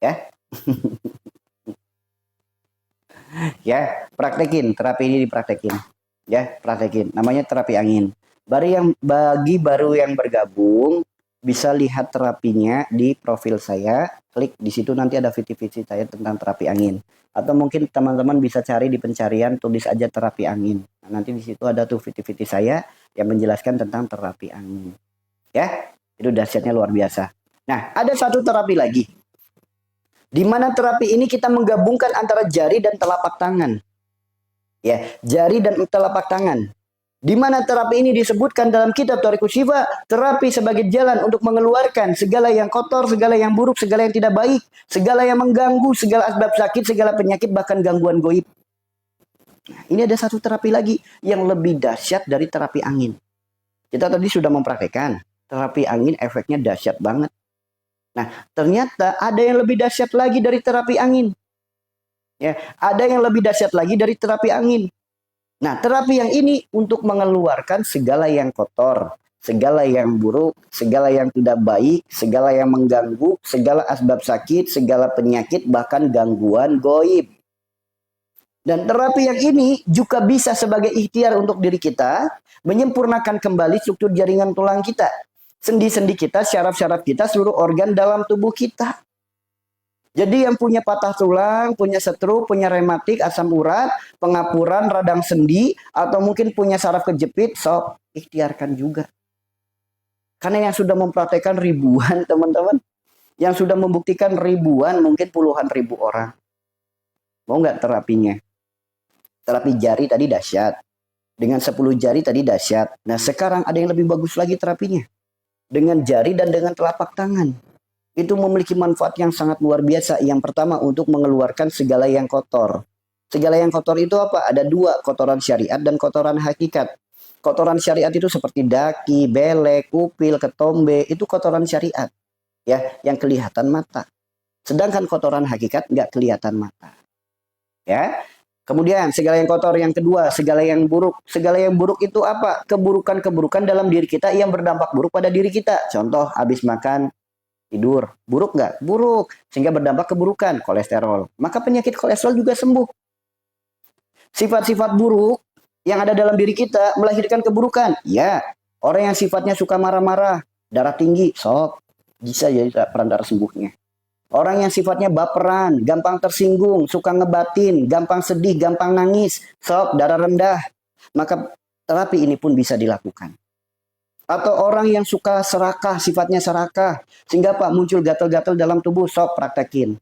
Speaker 1: Ya. Ya, praktekin, terapi ini dipraktekin. Ya, praktekin. Namanya terapi angin. Bagi baru yang bergabung, bisa lihat terapinya di profil saya. Klik di situ nanti ada video-video saya tentang terapi angin. Atau mungkin teman-teman bisa cari di pencarian, tulis aja terapi angin. Nah, nanti di situ ada tuh video-video saya yang menjelaskan tentang terapi angin. Ya, itu dahsyatnya luar biasa. Nah, ada satu terapi lagi. Di mana terapi ini kita menggabungkan antara jari dan telapak tangan. Ya, jari dan telapak tangan. Di mana terapi ini disebutkan dalam kitab Thariqus Syifa, terapi sebagai jalan untuk mengeluarkan segala yang kotor, segala yang buruk, segala yang tidak baik, segala yang mengganggu, segala asbab sakit, segala penyakit, bahkan gangguan goib. Nah, ini ada satu terapi lagi yang lebih dahsyat dari terapi angin. Kita tadi sudah mempraktekkan terapi angin efeknya dahsyat banget. Nah, ternyata ada yang lebih dahsyat lagi dari terapi angin. Ya, ada yang lebih dahsyat lagi dari terapi angin. Nah, terapi yang ini untuk mengeluarkan segala yang kotor, segala yang buruk, segala yang tidak baik, segala yang mengganggu, segala asbab sakit, segala penyakit, bahkan gangguan goib. Dan terapi yang ini juga bisa sebagai ikhtiar untuk diri kita, menyempurnakan kembali struktur jaringan tulang kita, sendi-sendi kita, syaraf-syaraf kita, seluruh organ dalam tubuh kita. Jadi yang punya patah tulang, punya stroke, punya rematik, asam urat, pengapuran, radang sendi, atau mungkin punya saraf kejepit, sok ikhtiarkan juga. Karena yang sudah mempraktekkan ribuan teman-teman, yang sudah membuktikan ribuan, mungkin puluhan ribu orang. Mau nggak terapinya? Terapi jari tadi dahsyat. Dengan 10 jari tadi dahsyat. Nah sekarang ada yang lebih bagus lagi terapinya. Dengan jari dan dengan telapak tangan. Itu memiliki manfaat yang sangat luar biasa. Yang pertama untuk mengeluarkan segala yang kotor. Segala yang kotor itu apa? Ada dua, kotoran syariat dan kotoran hakikat. Kotoran syariat itu seperti daki, belek, kupil, ketombe. Itu kotoran syariat. Ya, yang kelihatan mata. Sedangkan kotoran hakikat nggak kelihatan mata. Ya. Kemudian segala yang kotor yang kedua, segala yang buruk. Segala yang buruk itu apa? Keburukan-keburukan dalam diri kita yang berdampak buruk pada diri kita. Contoh, habis makan, tidur. Buruk nggak? Buruk. Sehingga berdampak keburukan, kolesterol. Maka penyakit kolesterol juga sembuh. Sifat-sifat buruk yang ada dalam diri kita melahirkan keburukan. Ya, orang yang sifatnya suka marah-marah, darah tinggi, sok. Bisa jadi perantara sembuhnya. Orang yang sifatnya baperan, gampang tersinggung, suka ngebatin, gampang sedih, gampang nangis, sok, darah rendah. Maka terapi ini pun bisa dilakukan. Atau orang yang suka serakah, sifatnya serakah. Sehingga Pak muncul gatal-gatal dalam tubuh, sok praktekin.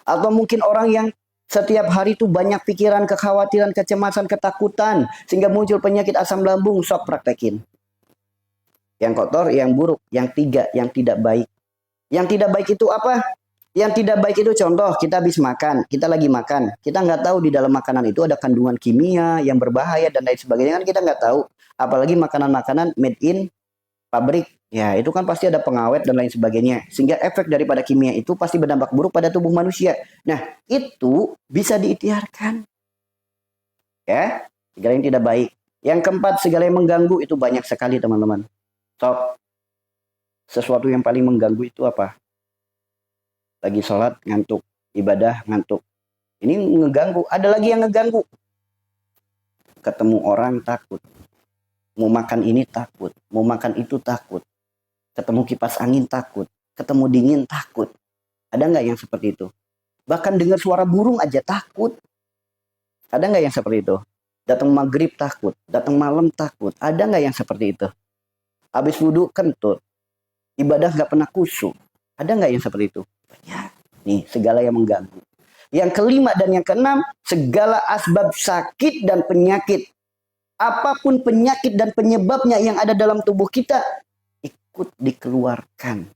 Speaker 1: Atau mungkin orang yang setiap hari itu banyak pikiran, kekhawatiran, kecemasan, ketakutan. Sehingga muncul penyakit asam lambung, sok praktekin. Yang kotor, yang buruk, yang tiga, yang tidak baik. Yang tidak baik itu apa? Yang tidak baik itu contoh, kita habis makan, kita lagi makan. Kita nggak tahu di dalam makanan itu ada kandungan kimia yang berbahaya dan lain sebagainya. Kan kita nggak tahu. Apalagi makanan-makanan made in pabrik. Ya, itu kan pasti ada pengawet dan lain sebagainya. Sehingga efek daripada kimia itu pasti berdampak buruk pada tubuh manusia. Nah, itu bisa diikhtiarkan. Ya, segala yang tidak baik. Yang keempat, segala yang mengganggu itu banyak sekali teman-teman. Sok. Sesuatu yang paling mengganggu itu apa? Lagi sholat ngantuk, ibadah ngantuk. Ini ngeganggu. Ada lagi yang ngeganggu. Ketemu orang takut. Mau makan ini takut. Mau makan itu takut. Ketemu kipas angin takut. Ketemu dingin takut. Ada nggak yang seperti itu? Bahkan dengar suara burung aja takut. Ada nggak yang seperti itu? Datang maghrib takut. Datang malam takut. Ada nggak yang seperti itu? Habis wudhu kentut. Ibadah nggak pernah khusyuk. Ada nggak yang seperti itu? Banyak. Nih, segala yang mengganggu. Yang kelima dan yang keenam, segala asbab sakit dan penyakit. Apapun penyakit dan penyebabnya yang ada dalam tubuh kita, ikut dikeluarkan.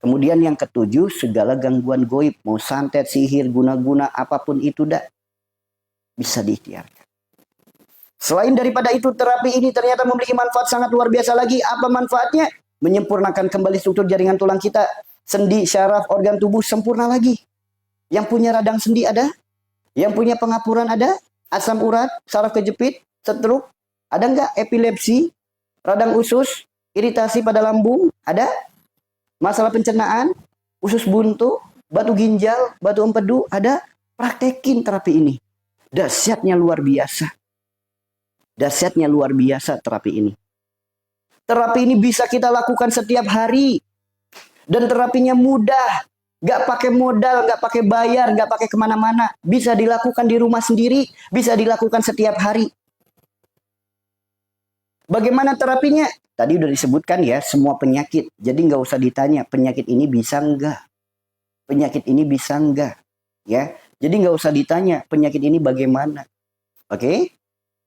Speaker 1: Kemudian yang ketujuh, segala gangguan goib. Mau santet, sihir, guna-guna, apapun itu dah bisa diikhtiarkan. Selain daripada itu, terapi ini ternyata memiliki manfaat sangat luar biasa lagi. Apa manfaatnya? Menyempurnakan kembali struktur jaringan tulang kita. Sendi, syaraf, organ tubuh sempurna lagi. Yang punya radang sendi ada. Yang punya pengapuran ada. Asam urat, saraf kejepit, stroke. Ada nggak epilepsi, radang usus, iritasi pada lambung? Ada. Masalah pencernaan, usus buntu, batu ginjal, batu empedu? Ada. Praktekin terapi ini. Dahsyatnya luar biasa. Dahsyatnya luar biasa terapi ini. Terapi ini bisa kita lakukan setiap hari. Dan terapinya mudah. Gak pakai modal, gak pakai bayar, gak pakai kemana-mana. Bisa dilakukan di rumah sendiri. Bisa dilakukan setiap hari. Bagaimana terapinya? Tadi udah disebutkan ya, semua penyakit. Jadi gak usah ditanya, penyakit ini bisa enggak? Penyakit ini bisa enggak? Ya, jadi gak usah ditanya, penyakit ini bagaimana? Oke?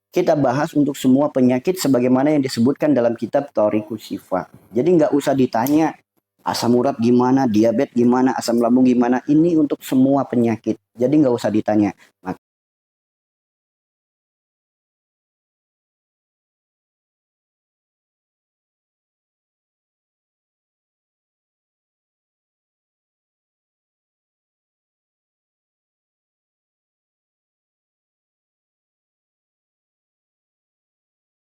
Speaker 1: Kita bahas untuk semua penyakit sebagaimana yang disebutkan dalam kitab Thariqus Syifa. Jadi nggak usah ditanya asam urat gimana, diabetes gimana, asam lambung gimana. Ini untuk semua penyakit. Jadi nggak usah ditanya.